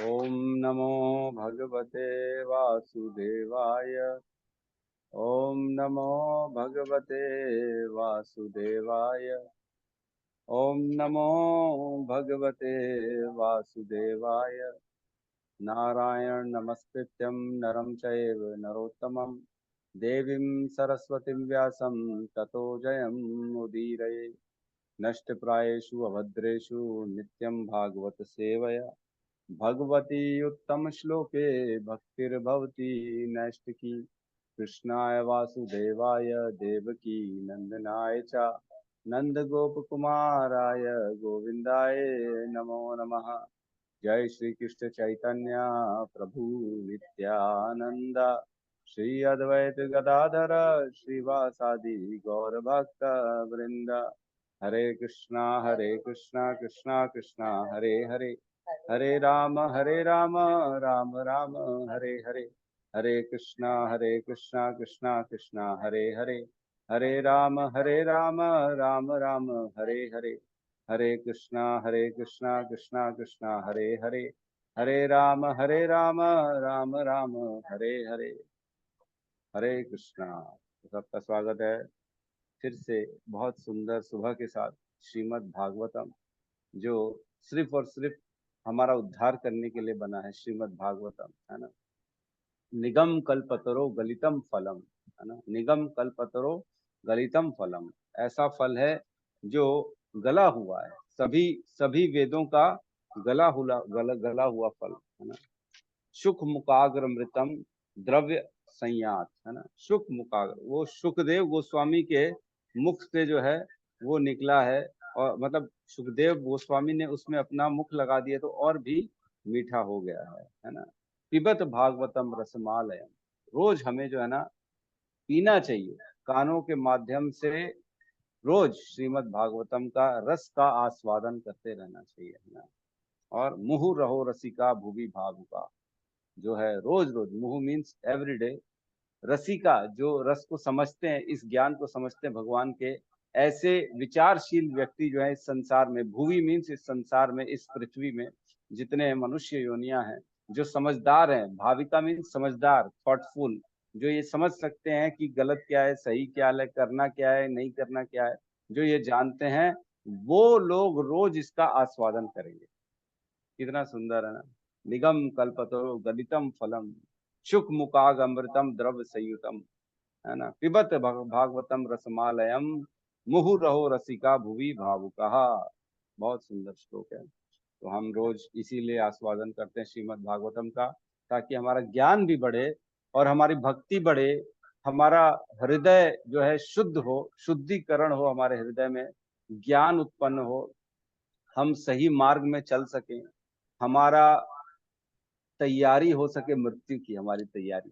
ओम नमो भगवते वासुदेवाय। ओम नमो भगवते वासुदेवाय। ओम नमो भगवते वासुदेवाय। नारायण नमस्कृत्यं नरं चैव नरोत्तमं देवीं सरस्वतीं व्यासं ततो जयमुदीरये। नष्टप्रायेषु अभद्रेषु नित्यं भागवत सेवया भगवती उत्तम श्लोके भक्तिर्भवती नैष्टिकी। कृष्णाय वासुदेवाय देवकी नंदनाय च नंद गोप कुमाराय गोविंदाय नमो नमः। जय श्री कृष्ण चैतन्य प्रभु नित्यानंद श्री अद्वैत गदाधर श्रीवासादि गौर भक्त वृंद। हरे कृष्णा कृष्णा कृष्णा हरे हरे, हरे राम राम राम हरे हरे। हरे कृष्णा कृष्णा कृष्णा हरे हरे, हरे राम राम राम हरे हरे। हरे कृष्णा कृष्णा कृष्णा हरे हरे, हरे राम राम राम हरे हरे। हरे कृष्णा। सबका स्वागत है फिर से बहुत सुंदर सुबह के साथ श्रीमद् भागवतम, जो सिर्फ और सिर्फ हमारा उद्धार करने के लिए बना है। श्रीमद् भागवतम है ना, निगम कल्पतरो गलितम फलम, है ना। निगम कल्पतरो गलितम फलम, ऐसा फल है जो गला हुआ है। सभी सभी वेदों का गला हुआ फल है ना। सुख मुकाग्र मृतम द्रव्य संयात, है ना। सुख मुकाग्र, वो सुखदेव गोस्वामी के मुख से जो है वो निकला है। और मतलब सुखदेव गोस्वामी ने उसमें अपना मुख लगा दिया तो और भी मीठा हो गया है ना। पिबत भागवतम रसमालयम, रोज हमें जो है ना पीना चाहिए कानों के माध्यम से। रोज श्रीमद् भागवतम का रस का आस्वादन करते रहना चाहिए, है ना। और मुहु रहो रसिका भुवि भावुका, जो है रोज रोज, मुहु मीन्स एवरीडे, रसिका जो रस को समझते हैं, इस ज्ञान को समझते हैं भगवान के, ऐसे विचारशील व्यक्ति जो है इस संसार में, भूवि मीन्स इस संसार में, इस पृथ्वी में जितने मनुष्य योनियां हैं, जो समझदार हैं, भाविका मीन्स समझदार, थॉटफुल, जो ये समझ सकते हैं कि गलत क्या है, सही क्या है, करना क्या है, नहीं करना क्या है, जो ये जानते हैं, वो लोग रोज इसका आस्वादन करेंगे। कितना सुंदर है ना। निगम कल्पतरो गलितम फलम शुक मुकाग अमृतम द्रव संयुतम, है ना। पिबत भागवतम रसमालयम मुहु रहो रसिका भुवि भावुका। बहुत सुंदर श्लोक है। तो हम रोज इसीलिए आस्वादन करते हैं श्रीमद् भागवतम का, ताकि हमारा ज्ञान भी बढ़े और हमारी भक्ति बढ़े, हमारा हृदय जो है शुद्ध हो, शुद्धिकरण हो, हमारे हृदय में ज्ञान उत्पन्न हो, हम सही मार्ग में चल सकें, हमारा तैयारी हो सके मृत्यु की, हमारी तैयारी।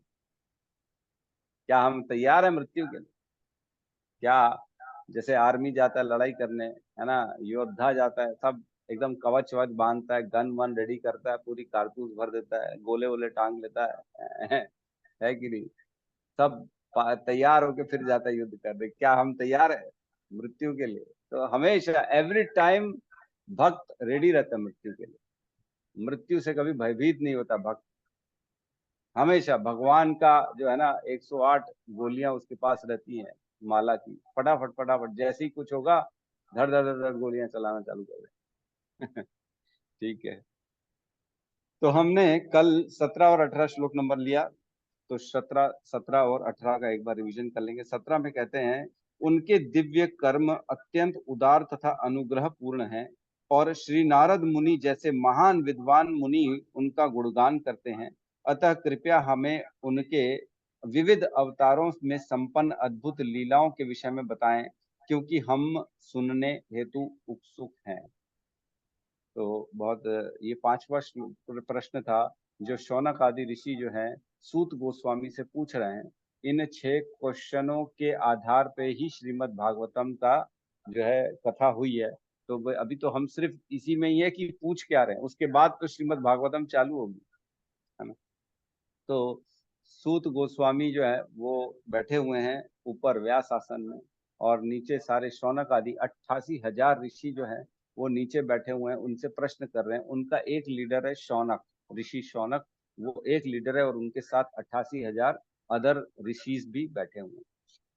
क्या हम तैयार है मृत्यु के लिए? क्या जैसे आर्मी जाता है लड़ाई करने, है ना, योद्धा जाता है, सब एकदम कवच वच बांधता है, गन वन रेडी करता है, पूरी कारतूस भर देता है, गोले वोले टांग लेता है कि नहीं? सब तैयार होके फिर जाता है युद्ध करने। क्या हम तैयार है मृत्यु के लिए? तो हमेशा एवरी टाइम भक्त रेडी रहता है मृत्यु के लिए। मृत्यु से कभी भयभीत नहीं होता भक्त। हमेशा भगवान का जो है ना 108 गोलियां उसके पास रहती हैं, माला की, फटाफट फटाफट जैसे ही कुछ होगा धड़ धड़ धड़ धड़ गोलियां चलाना चालू कर दे। ठीक है। तो हमने कल 17 और 18 श्लोक नंबर लिया, तो 17 और 18 का एक बार रिवीजन कर लेंगे। 17 में कहते हैं, उनके दिव्य कर्म अत्यंत उदार तथा अनुग्रह पूर्ण हैं, और श्री नारद मुनि जैसे महान विद्वान मुनि उनका गुणगान करते हैं। अतः कृपया हमें उनके विविध अवतारों में संपन्न अद्भुत लीलाओं के विषय में बताएं, क्योंकि हम सुनने हेतु उत्सुक हैं। तो बहुत, ये पांचवा प्रश्न था जो शौनक आदि ऋषि जो हैं सूत गोस्वामी से पूछ रहे हैं। इन 6 क्वेश्चनों के आधार पे ही श्रीमद् भागवतम का जो है कथा हुई है। तो अभी तो हम सिर्फ इसी में ही है कि पूछ क्या रहे हैं, उसके बाद तो श्रीमद् भागवतम चालू होगी, है ना। तो सूत गोस्वामी जो है वो बैठे हुए हैं ऊपर व्यास आसन में, और नीचे सारे शौनक आदि 88,000 ऋषि जो हैं वो नीचे बैठे हुए हैं, उनसे प्रश्न कर रहे हैं। उनका एक लीडर है शौनक, ऋषि शौनक वो एक लीडर है और उनके साथ 88,000 अदर ऋषिज भी बैठे हुए हैं।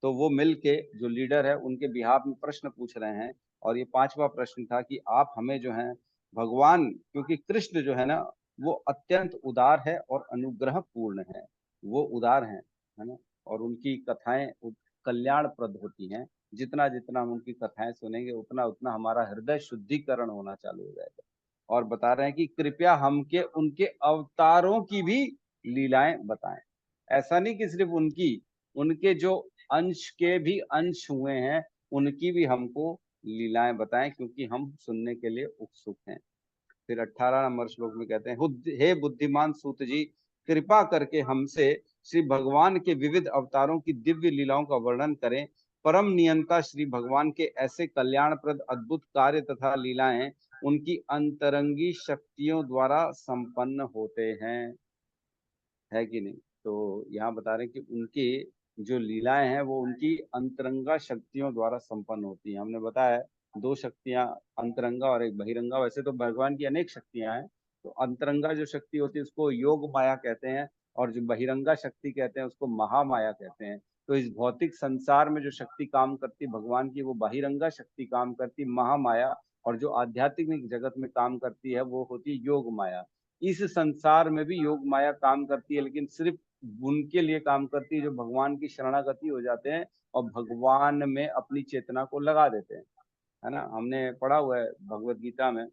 तो वो मिल के जो लीडर है उनके बिहाफ में प्रश्न पूछ रहे हैं। और ये 5वां प्रश्न था कि आप हमें जो है भगवान, क्योंकि कृष्ण जो है ना वो अत्यंत उदार है और अनुग्रह पूर्ण है, वो उदार है ना, और उनकी कथाएं कल्याणप्रद होती हैं। जितना जितना हम उनकी कथाएं सुनेंगे उतना उतना हमारा हृदय शुद्धिकरण होना चालू हो जाएगा। और बता रहे हैं कि कृपया हमके उनके अवतारों की भी लीलाएं बताएं। ऐसा नहीं कि सिर्फ उनकी, उनके जो अंश के भी अंश हुए हैं उनकी भी हमको लीलाएं बताएं, क्योंकि हम सुनने के लिए उत्सुक हैं। फिर 18 नंबर श्लोक में कहते हैं, हे बुद्धिमान सूत जी, कृपा करके हमसे श्री भगवान के विविध अवतारों की दिव्य लीलाओं का वर्णन करें। परम नियंता श्री भगवान के ऐसे कल्याणप्रद अद्भुत कार्य तथा लीलाएं उनकी अंतरंगी शक्तियों द्वारा संपन्न होते हैं, है कि नहीं। तो यहाँ बता रहे हैं कि उनकी जो लीलाएं हैं वो उनकी अंतरंगा शक्तियों द्वारा संपन्न होती हैं। हमने बताया 2 शक्तियां, अंतरंगा और एक बहिरंगा। वैसे तो भगवान की अनेक शक्तियां हैं। तो अंतरंगा जो शक्ति होती है उसको योग माया कहते हैं, और जो बहिरंगा शक्ति कहते हैं उसको महामाया कहते हैं। तो इस भौतिक संसार में जो शक्ति काम करती भगवान की वो बहिरंगा शक्ति काम करती महामाया, और जो आध्यात्मिक जगत में काम करती है वो होती है योग माया। इस संसार में भी योग माया काम करती है, लेकिन सिर्फ उनके लिए काम करती है जो भगवान की शरणागति हो जाते हैं और भगवान में अपनी चेतना को लगा देते हैं, है ना। हमने पढ़ा हुआ है भगवत गीता में,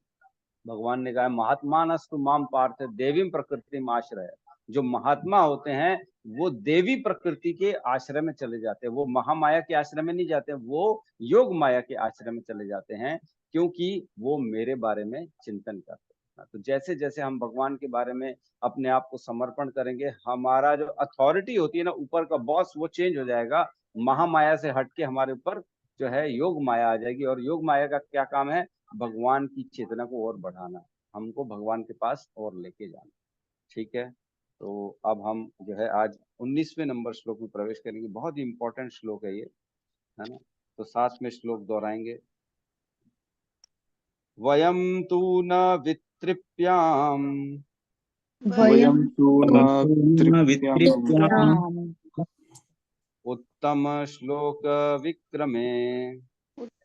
भगवान ने कहा महात्मानस्तु माम पार्थ देवी प्रकृति आश्रय। जो महात्मा होते हैं वो देवी प्रकृति के आश्रय में चले जाते हैं, वो महामाया के आश्रय में नहीं जाते, वो योग माया के आश्रय में चले जाते हैं, क्योंकि वो मेरे बारे में चिंतन करते हैं। तो जैसे जैसे हम भगवान के बारे में अपने आप को समर्पण करेंगे, हमारा जो अथॉरिटी होती है ना, ऊपर का बॉस, वो चेंज हो जाएगा। महामाया से हटके हमारे ऊपर जो है योग माया आ जाएगी। और योग माया का क्या काम है? भगवान की चेतना को और बढ़ाना, हमको भगवान के पास और लेके जाना। ठीक है, तो अब हम जो है आज 19वें नंबर श्लोक में प्रवेश करेंगे। बहुत ही इंपॉर्टेंट श्लोक है ये, है ना। तो साथ में श्लोक दोहराएंगे। वयम तू न वितृप्याम वयं तु न वितृप्याम उत्तम श्लोक विक्रमे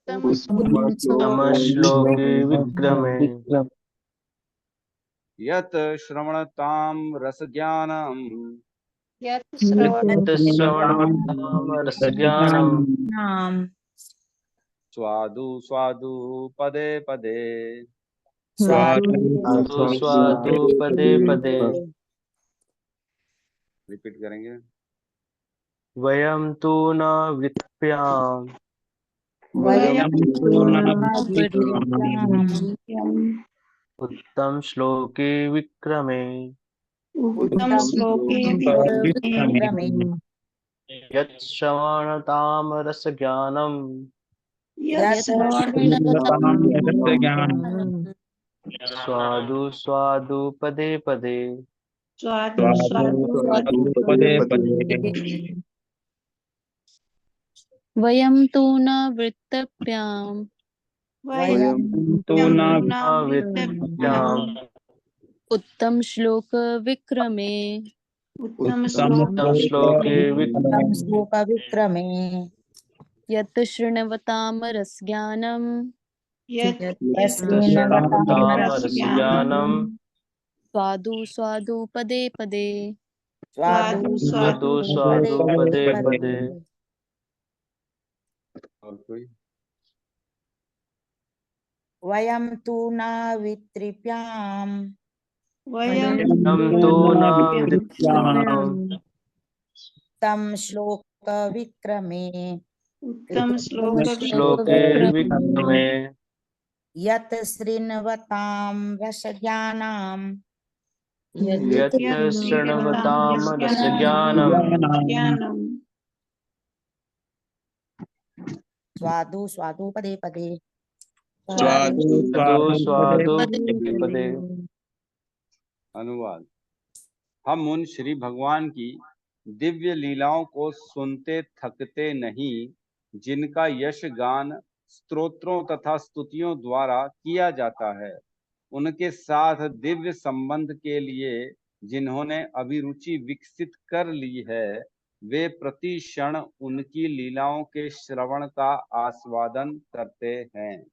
उत्तमश्लोके विक्रमे यत श्रवणताम रस ज्ञानम यत् श्रवणताम रसज्ञानम् स्वादु स्वादु पदे पदे। स्वादु स्वादु पदे पदे। रिपीट करेंगे। वयं तु न वितृप्याम उत्तम श्लोके विक्रमे यत् श्रवणताम रसज्ञानम् स्वादु स्वादु पदे पदे। वयं तु न वितृप्याम वितृप्याम उत्तम श्लोक विक्रमे उत्तम श्लोके विक्रमे यत् शृण्वताम रसज्ञानम् श्रवणताम रसज्ञानम् स्वादु स्वादु पदे पदे। स्वादु स्वादु पदे पदे। और कोई? वयं तु न वितृप्याम वयं तु न वितृप्याम तम श्लोक विक्रमे श्लोके विक्रमे यत् शृण्वतां रसज्ञानां यत् शृण्वताम रसज्ञानम् स्वादु स्वादु पदे पदे। स्वादु स्वादु पदे पदे। अनुवाद। हम उन श्री भगवान की दिव्य लीलाओं को सुनते थकते नहीं, जिनका यश गान स्तोत्रों तथा स्तुतियों द्वारा किया जाता है। उनके साथ दिव्य संबंध के लिए जिन्होंने अभिरुचि विकसित कर ली है, वे प्रति क्षण उनकी लीलाओं के श्रवण का आस्वादन करते हैं।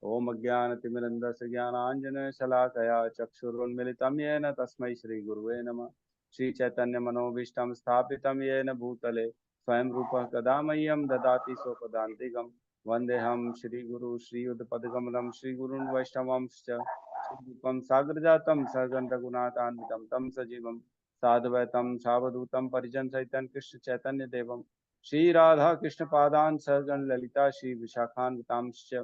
ओम अज्ञानतिमिरन्धस्य ज्ञानाञ्जनशलाकया चक्षुरुन्मिलितं येन तस्मै श्रीगुरुवे नमः। श्रीचैतन्यमनोभीष्टं स्थापितं येन भूतले स्वयं रूपः कदा मह्यं ददाति स्वपदान्तिकं। वन्देऽहं श्रीगुरु श्रीयुतपदकमलं श्रीगुरून् वैष्णवांश्च श्रीरूपं साग्रजातं सहगं रघुनाथान्वितं तं सजीवं साद्वैतं सावधूतं परिजन सहितं कृष्ण चैतन्य देवं श्रीराधा कृष्ण पादान् सहगण ललिता श्री विशाखान्वितांश्च।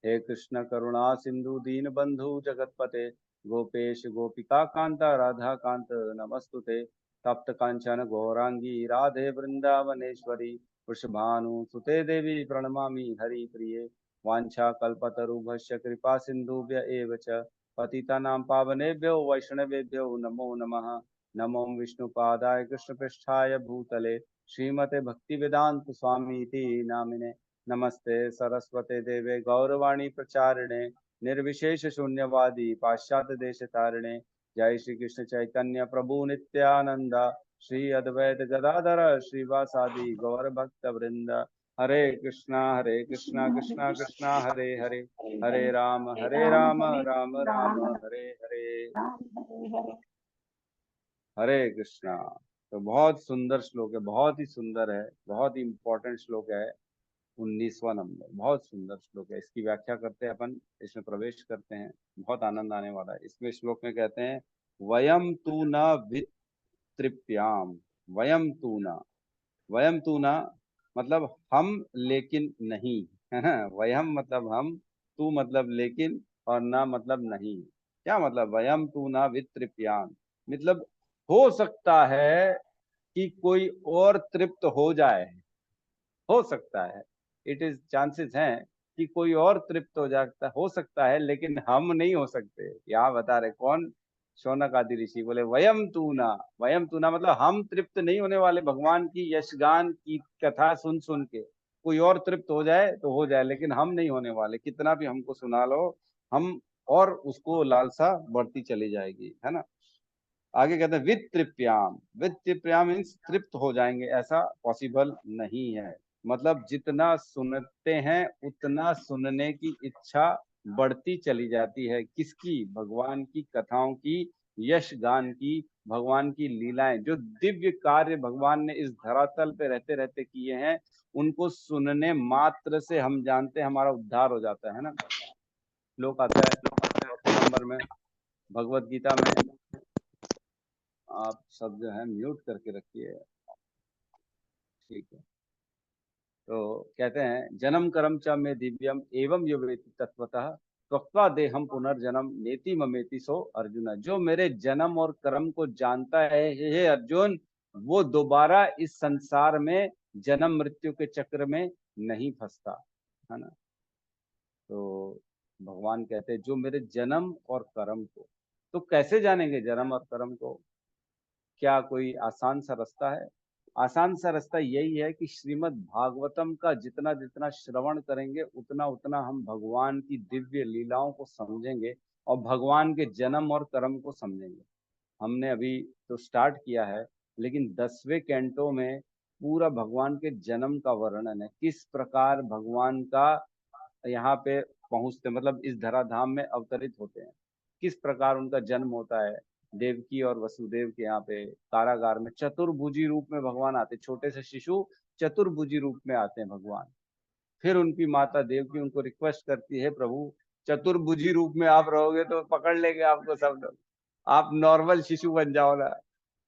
हे कृष्ण करुणा सिंधु दीन बंधु जगतपते गोपेश गोपिका कांता राधा कांत नमस्तुते। तप्त कांचन गौरांगी राधे वृंदावनेश्वरी वृषभानु सुते देवी प्रणमामि हरि प्रिये। वांछा कल्पतरुभ्यश्च कृपा सिंधुभ्य एव च पतितानां पावनेभ्यो वैष्णवेभ्यो नमो नमः। नमो विष्णुपादाय कृष्णपृष्ठाय भूतले श्रीमते भक्तिवेदांत स्वामी इति नामिने। नमस्ते सरस्वते देवे गौरवाणी प्रचारिणे निर्विशेष शून्यवादी पाश्चात्य देश तारिणे। जय श्री कृष्ण चैतन्य प्रभु नित्यानंद श्री अद्वैत गदाधर श्रीवासादि गौर भक्त वृंद। हरे कृष्णा कृष्णा कृष्णा हरे हरे, हरे राम राम राम हरे हरे। हरे कृष्णा। तो बहुत सुंदर श्लोक है, बहुत ही सुंदर है, बहुत ही इंपॉर्टेंट श्लोक है। 19वां नंबर बहुत सुंदर श्लोक है। इसकी व्याख्या करते हैं अपन, इसमें प्रवेश करते हैं, बहुत आनंद आने वाला है। इसमें श्लोक में कहते हैं वयम तू न वितृप्याम। वयम तू न, वयम तू न मतलब हम लेकिन नहीं, है ना। वयम मतलब हम, तू मतलब लेकिन, और न मतलब नहीं। क्या मतलब वयम तू न वितृप्याम, मतलब हो सकता है कि कोई और तृप्त हो जाए, हो सकता है, इट इज चांसेस हैं कि कोई और तृप्त हो सकता है, लेकिन हम नहीं हो सकते। यहाँ बता रहे कौन, शौनक आदि ऋषि बोले वयम तूना, वयम तूना मतलब हम तृप्त नहीं होने वाले। भगवान की यशगान की कथा सुन सुन के कोई और तृप्त हो जाए तो हो जाए, लेकिन हम नहीं होने वाले। कितना भी हमको सुना लो, हम और उसको लालसा बढ़ती चली जाएगी, है ना। आगे कहते हैं विद तृप्याम मीन्स तृप्त हो जाएंगे, ऐसा पॉसिबल नहीं है। मतलब जितना सुनते हैं उतना सुनने की इच्छा बढ़ती चली जाती है। किसकी? भगवान की कथाओं की, यश गान की, भगवान की लीलाएं, जो दिव्य कार्य भगवान ने इस धरातल पे रहते रहते किए हैं, उनको सुनने मात्र से हम जानते हैं हमारा उद्धार हो जाता है ना। श्लोक आता है 4 नंबर में भगवत गीता में। आप सब जो है म्यूट करके रखिए, ठीक है। तो कहते हैं जन्म कर्म च में दिव्यम एवं यो वेति तत्वतः त्वक्त्वा देहम पुनर्जन्म नेति ममेति सो अर्जुन। जो मेरे जन्म और कर्म को जानता है, हे अर्जुन, वो दोबारा इस संसार में जन्म मृत्यु के चक्र में नहीं फंसता, है ना। तो भगवान कहते हैं जो मेरे जन्म और कर्म को, तो कैसे जानेंगे जन्म और कर्म को? क्या कोई आसान सा रास्ता है? आसान सा रास्ता यही है कि श्रीमद् भागवतम का जितना जितना श्रवण करेंगे उतना उतना हम भगवान की दिव्य लीलाओं को समझेंगे और भगवान के जन्म और कर्म को समझेंगे। हमने अभी तो स्टार्ट किया है, लेकिन 10वें कैंटो में पूरा भगवान के जन्म का वर्णन है। किस प्रकार भगवान का यहाँ पे पहुंचते, मतलब इस धराधाम में अवतरित होते हैं, किस प्रकार उनका जन्म होता है। देवकी और वसुदेव के यहाँ पे कारागार में चतुर्भुजी रूप में भगवान आते, छोटे से शिशु चतुर्भुजी रूप में आते हैं भगवान। फिर उनकी माता देवकी उनको रिक्वेस्ट करती है, प्रभु चतुर्भुजी रूप में आप रहोगे तो पकड़ लेंगे आपको सब लोग, आप नॉर्मल शिशु बन जाओ ना।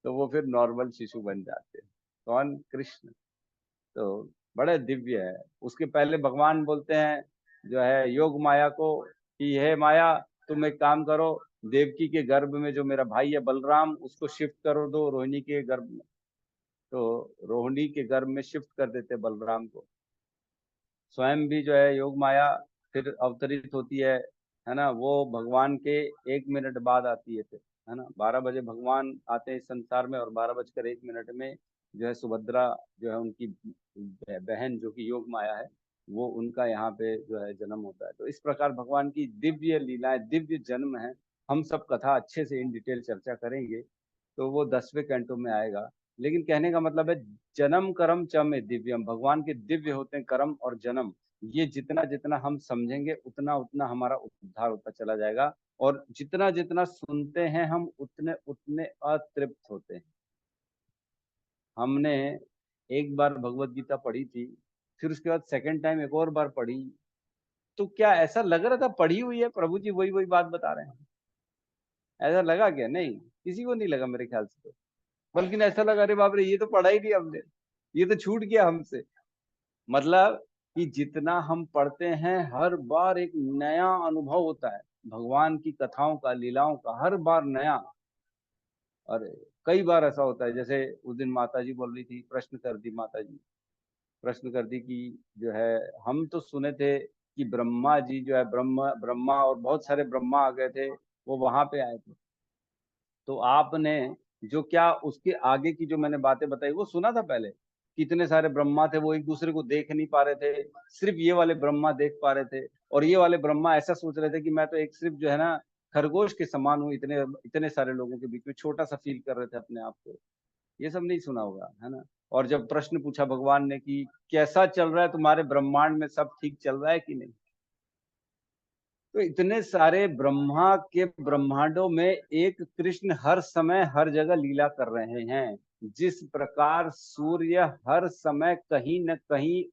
तो वो फिर नॉर्मल शिशु बन जाते हैं। कौन? कृष्ण। तो बड़े दिव्य है। उसके पहले भगवान बोलते हैं जो है योग माया को कि हे माया, तुम एक काम करो, देवकी के गर्भ में जो मेरा भाई है बलराम, उसको शिफ्ट करो दो रोहिणी के गर्भ में। तो रोहिणी के गर्भ में शिफ्ट कर देते बलराम को। स्वयं भी जो है योग माया फिर अवतरित होती है ना। वो भगवान के 1 मिनट बाद आती है फिर, है ना। 12 बजे भगवान आते हैं इस संसार में और 12 बजकर 1 मिनट में जो है सुभद्रा जो है उनकी बहन जो कि योग माया है, वो उनका यहाँ पे जो है जन्म होता है। तो इस प्रकार भगवान की दिव्य लीलाएं, दिव्य जन्म है। हम सब कथा अच्छे से इन डिटेल चर्चा करेंगे, तो वो 10वें कैंटो में आएगा। लेकिन कहने का मतलब है जन्म कर्म च में दिव्यम, भगवान के दिव्य होते हैं कर्म और जन्म। ये जितना जितना हम समझेंगे उतना उतना हमारा उद्धार होता चला जाएगा, और जितना जितना सुनते हैं हम उतने उतने अतृप्त होते हैं। हमने एक बार भगवत गीता पढ़ी थी, फिर उसके बाद सेकंड टाइम एक और बार पढ़ी, तो क्या ऐसा लग रहा था पढ़ी हुई है, प्रभु जी वही वही बात बता रहे हैं? ऐसा लगा क्या? नहीं, किसी को नहीं लगा मेरे ख्याल से तो। बल्कि ऐसा लगा अरे बाप रे, ये तो पढ़ा ही नहीं हमने, ये तो छूट गया हमसे। मतलब कि जितना हम पढ़ते हैं हर बार एक नया अनुभव होता है भगवान की कथाओं का, लीलाओं का, हर बार नया। और कई बार ऐसा होता है, जैसे उस दिन माता जी बोल रही थी, प्रश्न कर दी माता जी, प्रश्न कर दी कि जो है हम तो सुने थे कि ब्रह्मा जी जो है, ब्रह्मा ब्रह्मा और बहुत सारे ब्रह्मा आ गए थे, वो वहां पे आए थे, तो आपने जो क्या उसके आगे की जो मैंने बातें बताई वो सुना था पहले? कितने सारे ब्रह्मा थे, वो एक दूसरे को देख नहीं पा रहे थे, सिर्फ ये वाले ब्रह्मा देख पा रहे थे, और ये वाले ब्रह्मा ऐसा सोच रहे थे कि मैं तो एक सिर्फ जो है ना खरगोश के समान हूँ, इतने इतने सारे लोगों के बीच में छोटा सा फील कर रहे थे अपने आप को। ये सब नहीं सुना होगा, है ना? और जब प्रश्न पूछा भगवान ने कि कैसा चल रहा है तुम्हारे ब्रह्मांड में, सब ठीक चल रहा है कि नहीं, तो इतने सारे ब्रह्मा के ब्रह्मांडों में एक कृष्ण हर समय हर जगह लीला कर रहे हैं। जिस प्रकार सूर्य हर समय कहीं न कहीं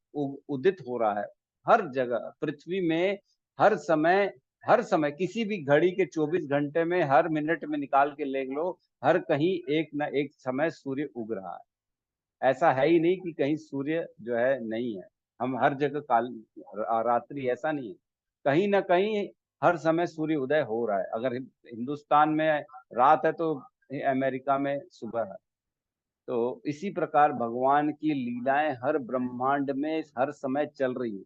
उदित हो रहा है, हर जगह पृथ्वी में, हर समय किसी भी घड़ी के 24 घंटे में, हर मिनट में निकाल के ले लो, हर कहीं एक न एक समय सूर्य उग रहा है। ऐसा है ही नहीं कि कहीं सूर्य जो है नहीं है। हम हर जगह काल रात्रि, ऐसा नहीं है, कहीं ना कहीं हर समय सूर्य उदय हो रहा है। अगर हिंदुस्तान में रात है तो अमेरिका में सुबह है। तो इसी प्रकार भगवान की लीलाएं हर ब्रह्मांड में हर समय चल रही है।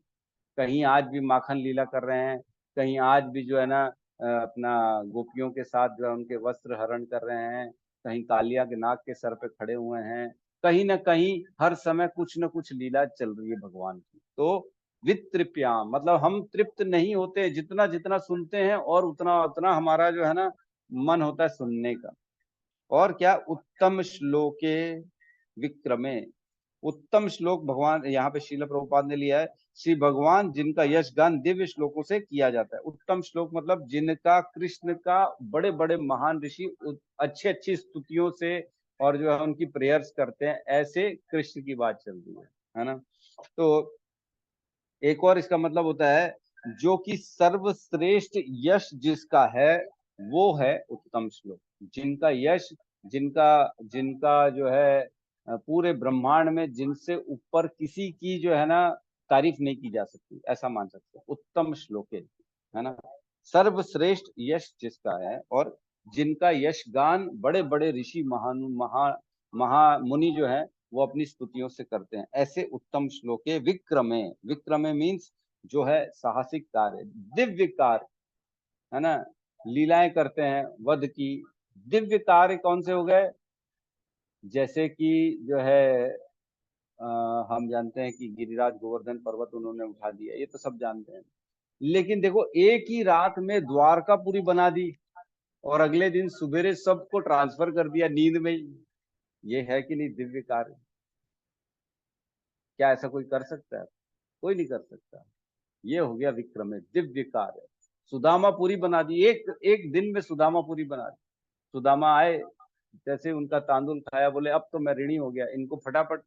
कहीं आज भी माखन लीला कर रहे हैं, कहीं आज भी जो है ना अपना गोपियों के साथ जो है उनके वस्त्र हरण कर रहे हैं, कहीं कालिया के नाग के सर पे खड़े हुए हैं, कहीं ना कहीं हर समय कुछ न कुछ लीला चल रही है भगवान की। तो वितृप्याम मतलब हम तृप्त नहीं होते, जितना जितना सुनते हैं और उतना उतना हमारा जो है ना मन होता है सुनने का। और क्या, उत्तम श्लोके विक्रमे, उत्तम श्लोक भगवान यहाँ पे श्रील प्रभुपाद ने लिया है, श्री भगवान जिनका यश गान दिव्य श्लोकों से किया जाता है। उत्तम श्लोक मतलब जिनका कृष्ण का बड़े बड़े महान ऋषि अच्छी अच्छी स्तुतियों से और जो है उनकी प्रेयर्स करते हैं, ऐसे कृष्ण की बात चल रही है ना? तो एक और इसका मतलब होता है जो कि सर्वश्रेष्ठ यश जिसका है वो है उत्तम श्लोक। जिनका यश, जिनका जिनका जो है पूरे ब्रह्मांड में जिनसे ऊपर किसी की जो है ना तारीफ नहीं की जा सकती, ऐसा मान सकते हैं उत्तम श्लोके, है ना? सर्वश्रेष्ठ यश जिसका है और जिनका यश गान बड़े बड़े ऋषि महानु महा महा मुनि जो है वो अपनी स्तुतियों से करते हैं, ऐसे उत्तम श्लोके विक्रमे। विक्रमे मीन्स जो है साहसिक कार्य, दिव्य कार्य, है ना? लीलाएं करते हैं वध की। दिव्य कार्य कौन से हो गए? जैसे कि जो है हम जानते हैं कि गिरिराज गोवर्धन पर्वत उन्होंने उठा दिया, ये तो सब जानते हैं। लेकिन देखो एक ही रात में द्वारका पूरी बना दी और अगले दिन सुबेरे सबको ट्रांसफर कर दिया नींद में ही। ये है कि नहीं दिव्य कार्य? क्या ऐसा कोई कर सकता है? कोई नहीं कर सकता। ये हो गया विक्रम है, दिव्य कार्य। सुदामा पूरी बना दी, एक एक दिन में सुदामा पूरी बना दी। सुदामा आए, जैसे उनका तांदुल खाया, बोले अब तो मैं ऋणी हो गया, इनको फटाफट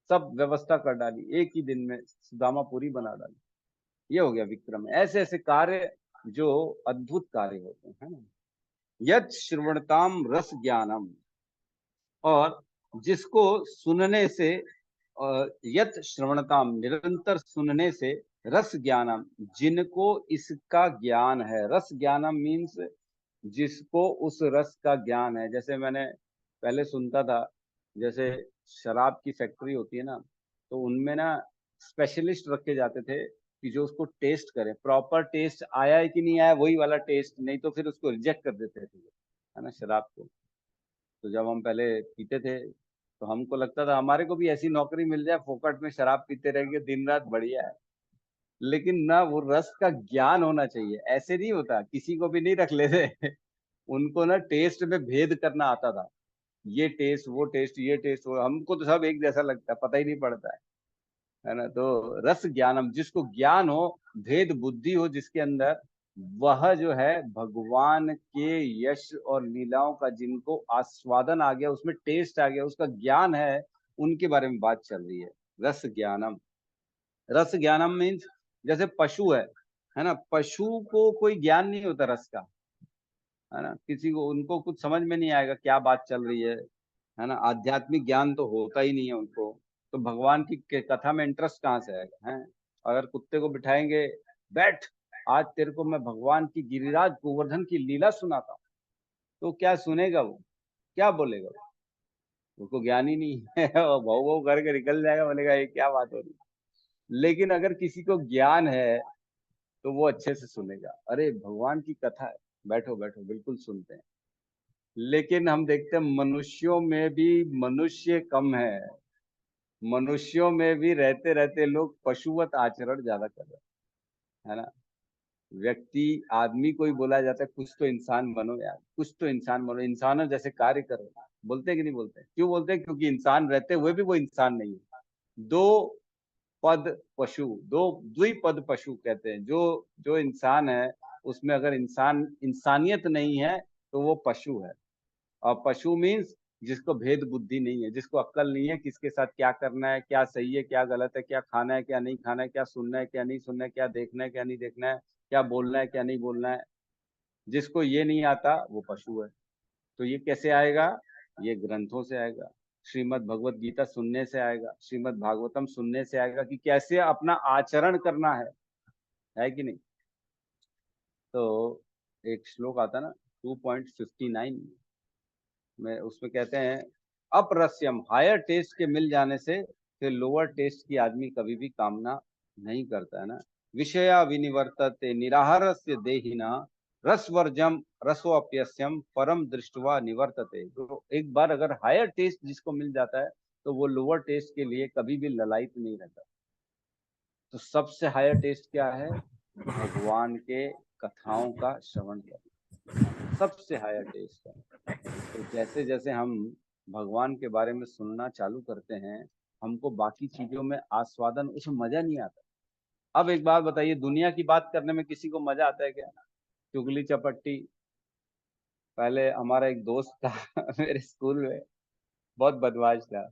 सब व्यवस्था कर डाली, एक ही दिन में सुदामा पूरी बना डाली। ये हो गया विक्रम। ऐसे ऐसे कार्य जो अद्भुत कार्य होते हैं, है ना? यत् श्रवणताम रस ज्ञानम, और जिसको सुनने से, यत् श्रवणताम निरंतर सुनने से, रस ज्ञानम जिनको इसका ज्ञान है। रस ज्ञानम मीन्स जिसको उस रस का ज्ञान है। जैसे मैंने पहले सुनता था, जैसे शराब की फैक्ट्री होती है ना, तो उनमें ना स्पेशलिस्ट रखे जाते थे कि जो उसको टेस्ट करे, प्रॉपर टेस्ट आया है कि नहीं आया, वही वाला टेस्ट, नहीं तो फिर उसको रिजेक्ट कर देते थे, है ना, शराब को। तो जब हम पहले पीते थे तो हमको लगता था हमारे को भी ऐसी नौकरी मिल जाए, फोकट में शराब पीते रहेंगे दिन रात, बढ़िया है। लेकिन ना वो रस का ज्ञान होना चाहिए। ऐसे नहीं होता, किसी को भी नहीं रख लेते। उनको ना टेस्ट में भेद करना आता था। ये टेस्ट, वो टेस्ट, ये टेस्ट, वो, हमको तो सब एक जैसा लगता है, पता ही नहीं पड़ता है ना। तो रस ज्ञानम, जिसको ज्ञान हो, भेद बुद्धि हो जिसके अंदर, वह जो है भगवान के यश और लीलाओं का जिनको आस्वादन आ गया, उसमें टेस्ट आ गया, उसका ज्ञान है, उनके बारे में बात चल रही है। रस ज्ञानम, रस ज्ञानम मीन्स जैसे पशु है ना, पशु को कोई ज्ञान नहीं होता रस का, है ना। किसी को, उनको कुछ समझ में नहीं आएगा क्या बात चल रही है ना। आध्यात्मिक ज्ञान तो होता ही नहीं है उनको। तो भगवान की कथा में इंटरेस्ट कहाँ से आएगा, है। अगर कुत्ते को बिठाएंगे, बैठ, आज तेरे को मैं भगवान की गिरिराज गोवर्धन की लीला सुनाता हूँ, तो क्या सुनेगा वो, क्या बोलेगा वो? उसको ज्ञान ही नहीं है। और भाव भाव करके निकल जाएगा, बोलेगा ये क्या बात हो रही है। लेकिन अगर किसी को ज्ञान है तो वो अच्छे से सुनेगा, अरे भगवान की कथा है, बैठो बैठो, बिल्कुल सुनते हैं। लेकिन हम देखते हैं मनुष्यों में भी मनुष्य कम है। मनुष्यों में भी रहते रहते लोग पशुवत आचरण ज्यादा कर रहे हैं, है ना। व्यक्ति, आदमी को ही बोला जाता है कुछ तो इंसान बनो यार, कुछ तो इंसान बनो, इंसानों जैसे कार्य करो। बोलते हैं कि नहीं बोलते? क्यों बोलते हैं? क्योंकि इंसान रहते हुए भी वो इंसान नहीं है। दो पद पशु, दो द्विपद पशु कहते हैं। जो जो इंसान है, उसमें अगर इंसानियत नहीं है तो वो पशु है। और पशु मीन्स जिसको भेद बुद्धि नहीं है, जिसको अक्ल नहीं है, किसके साथ क्या करना है, क्या सही है, क्या गलत है, क्या खाना है, क्या नहीं खाना है, क्या सुनना है, क्या नहीं सुनना है, क्या देखना है, क्या नहीं देखना है, क्या बोलना है, क्या नहीं बोलना है। जिसको ये नहीं आता वो पशु है। तो ये कैसे आएगा? ये ग्रंथों से आएगा, श्रीमद् भगवत गीता सुनने से आएगा, श्रीमद् भागवतम सुनने से आएगा कि कैसे अपना आचरण करना है कि नहीं। तो एक श्लोक आता ना 2.59 में, उसमें कहते हैं अपरस्यम, हायर टेस्ट के मिल जाने से फिर लोअर टेस्ट की आदमी कभी भी कामना नहीं करता, है ना। विषया विनिवर्तते निराहारस्य देहिना रसवर्जम रसोप्यस्यम परम दृष्टवा निवर्तते। तो एक बार अगर हायर टेस्ट जिसको मिल जाता है, तो वो लोअर टेस्ट के लिए कभी भी ललायत नहीं रहता। तो सबसे हायर टेस्ट क्या है? भगवान के कथाओं का श्रवण करना सबसे हायर टेस्ट है। तो जैसे जैसे हम भगवान के बारे में सुनना चालू करते हैं, हमको बाकी चीजों में आस्वादन, उसमें मजा नहीं आता। अब एक बात बताइए, दुनिया की बात करने में किसी को मजा आता है क्या? चुगली चपट्टी। पहले हमारा एक दोस्त था मेरे स्कूल में, बहुत बदमाश था।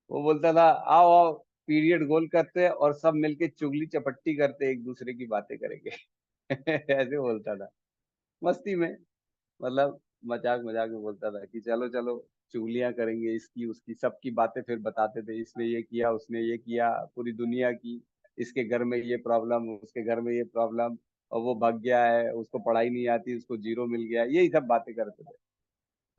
वो बोलता था आओ आओ, पीरियड गोल करते हैं और सब मिलके चुगली चपट्टी करते, एक दूसरे की बातें करेंगे। ऐसे बोलता था मस्ती में, मतलब मजाक मजाक में बोलता था कि चलो चलो चुगलियां करेंगे, इसकी उसकी सबकी बातें फिर बताते थे, इसने ये किया, उसने ये किया, पूरी दुनिया की, इसके घर में ये प्रॉब्लम, उसके घर में ये प्रॉब्लम, और वो भाग गया है, उसको पढ़ाई नहीं आती, उसको जीरो मिल गया, यही सब बातें करते थे।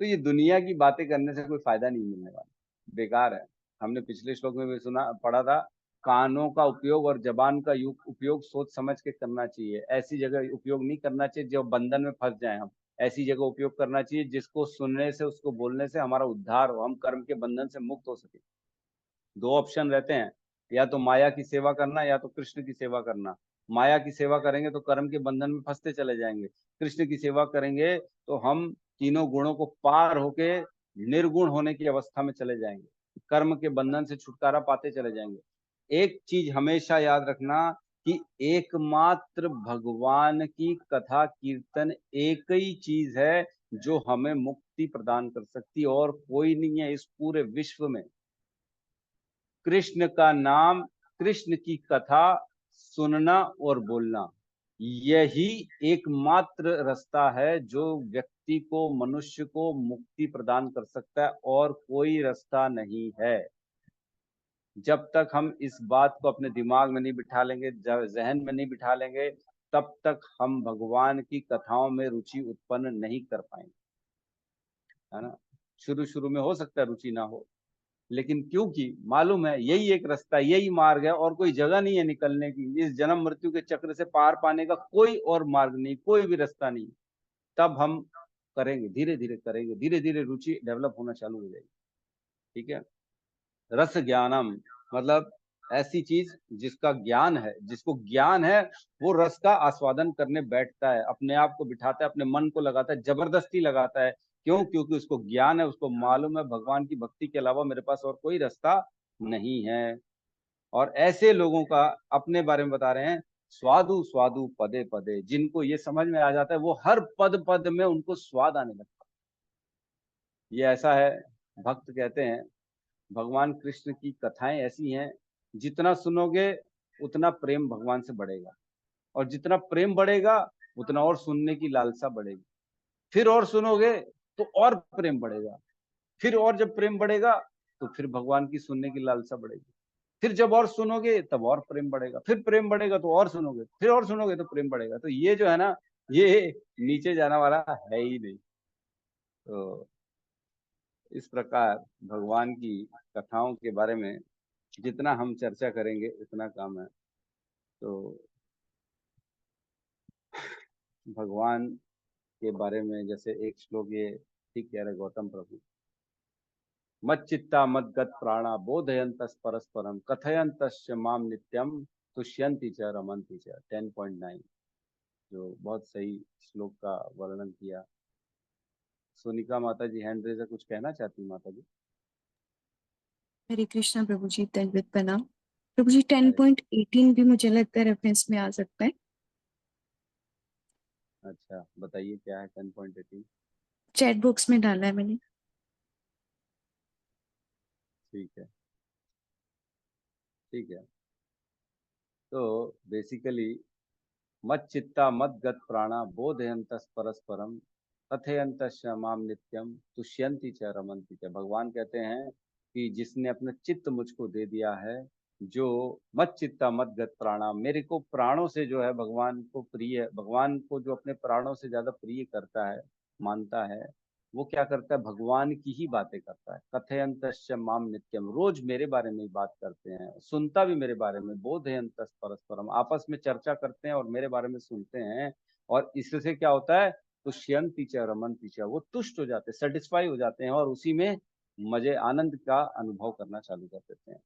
तो ये दुनिया की बातें करने से कोई फायदा नहीं मिलने वाला, बेकार है। हमने पिछले श्लोक में भी सुना पढ़ा था, कानों का उपयोग और जबान का उपयोग सोच समझ के करना चाहिए। ऐसी जगह उपयोग नहीं करना चाहिए जो बंधन में फंस जाए हम। ऐसी जगह उपयोग करना चाहिए जिसको सुनने से, उसको बोलने से हमारा उद्धार हो, हम कर्म के बंधन से मुक्त हो सके। दो ऑप्शन रहते हैं, या तो माया की सेवा करना या तो कृष्ण की सेवा करना। माया की सेवा करेंगे तो कर्म के बंधन में फंसते चले जाएंगे। कृष्ण की सेवा करेंगे तो हम तीनों गुणों को पार होके निर्गुण होने की अवस्था में चले जाएंगे, कर्म के बंधन से छुटकारा पाते चले जाएंगे। एक चीज हमेशा याद रखना कि एकमात्र भगवान की कथा कीर्तन एक ही चीज है जो हमें मुक्ति प्रदान कर सकती है, और कोई नहीं है इस पूरे विश्व में। कृष्ण का नाम, कृष्ण की कथा सुनना और बोलना, यही एकमात्र रास्ता है जो व्यक्ति को, मनुष्य को मुक्ति प्रदान कर सकता है, और कोई रास्ता नहीं है। जब तक हम इस बात को अपने दिमाग में नहीं बिठा लेंगे, जहन में नहीं बिठा लेंगे, तब तक हम भगवान की कथाओं में रुचि उत्पन्न नहीं कर पाएंगे, है ना। शुरू शुरू में हो सकता है रुचि ना हो, लेकिन क्योंकि मालूम है यही एक रास्ता, यही मार्ग है, और कोई जगह नहीं है निकलने की, इस जन्म मृत्यु के चक्र से पार पाने का कोई और मार्ग नहीं, कोई भी रास्ता नहीं, तब हम करेंगे, धीरे धीरे करेंगे, धीरे धीरे रुचि डेवलप होना चालू हो जाएगी। ठीक है। रस ज्ञानम मतलब ऐसी चीज जिसका ज्ञान है, जिसको ज्ञान है, वो रस का आस्वादन करने बैठता है, अपने आप को बिठाता है, अपने मन को लगाता है, जबरदस्ती लगाता है। क्यों? क्योंकि उसको ज्ञान है, उसको मालूम है भगवान की भक्ति के अलावा मेरे पास और कोई रास्ता नहीं है। और ऐसे लोगों का अपने बारे में बता रहे हैं, स्वादु स्वादु पदे पदे, जिनको ये समझ में आ जाता है वो हर पद पद में उनको स्वाद आने लगता है। ये ऐसा है, भक्त कहते हैं भगवान कृष्ण की कथाएं ऐसी हैं, जितना सुनोगे उतना प्रेम भगवान से बढ़ेगा, और जितना प्रेम बढ़ेगा उतना और सुनने की लालसा बढ़ेगी, फिर और सुनोगे तो और प्रेम बढ़ेगा, फिर और जब प्रेम बढ़ेगा तो फिर भगवान की सुनने की लालसा बढ़ेगी, फिर जब और सुनोगे तब और प्रेम बढ़ेगा, फिर प्रेम बढ़ेगा तो और सुनोगे, फिर और सुनोगे तो प्रेम बढ़ेगा। तो ये जो है ना, ये नीचे जाने वाला है ही नहीं। तो इस प्रकार भगवान की कथाओं के बारे में जितना हम चर्चा करेंगे उतना कम है। तो भगवान के बारे में जैसे एक श्लोक ये ठीक कह रहे गौतम प्रभु, मत चित्ता मत गत प्राणा बोधयंतस परस्परम कथयंतश्च माम नित्यम तुष्यंति च रमन्ति च। 10.9, जो बहुत सही श्लोक का वर्णन किया। सोनिका माता जी हैंड रेजर, कुछ कहना चाहती माता जी? हरे कृष्णा प्रभु जी, दंडवत प्रणाम प्रभु जी। 10.18 भी मुझे लगता है रेफरेंस में आ सकता है। अच्छा बताइए क्या है 10.18? चैट बॉक्स में डाला है मैंने। ठीक है, ठीक है। तो बेसिकली मत चित्ता मत गत प्राणा बोधयंतस परस्परम कथयंतश्च माम नित्यम तुष्यंति च रमन्ति च। भगवान कहते हैं कि जिसने अपना चित्त मुझको दे दिया है, जो मत चित्ता मत गत प्राणा, मेरे को प्राणों से जो है भगवान को प्रिय, भगवान को जो अपने प्राणों से ज्यादा प्रिय करता है, मानता है, वो क्या करता है? भगवान की ही बातें करता है। कथयंतश्च माम नित्यम, रोज मेरे बारे में ही बात करते हैं, सुनता भी मेरे बारे में। बोधयंतस परस्परम, आपस में चर्चा करते हैं और मेरे बारे में सुनते हैं। और इससे क्या होता है? तुष्यंति च रमन्ति च, वो तुष्ट हो जाते हैं, सेटिस्फाई हो जाते हैं, और उसी में मजे आनंद का अनुभव करना चालू कर देते हैं।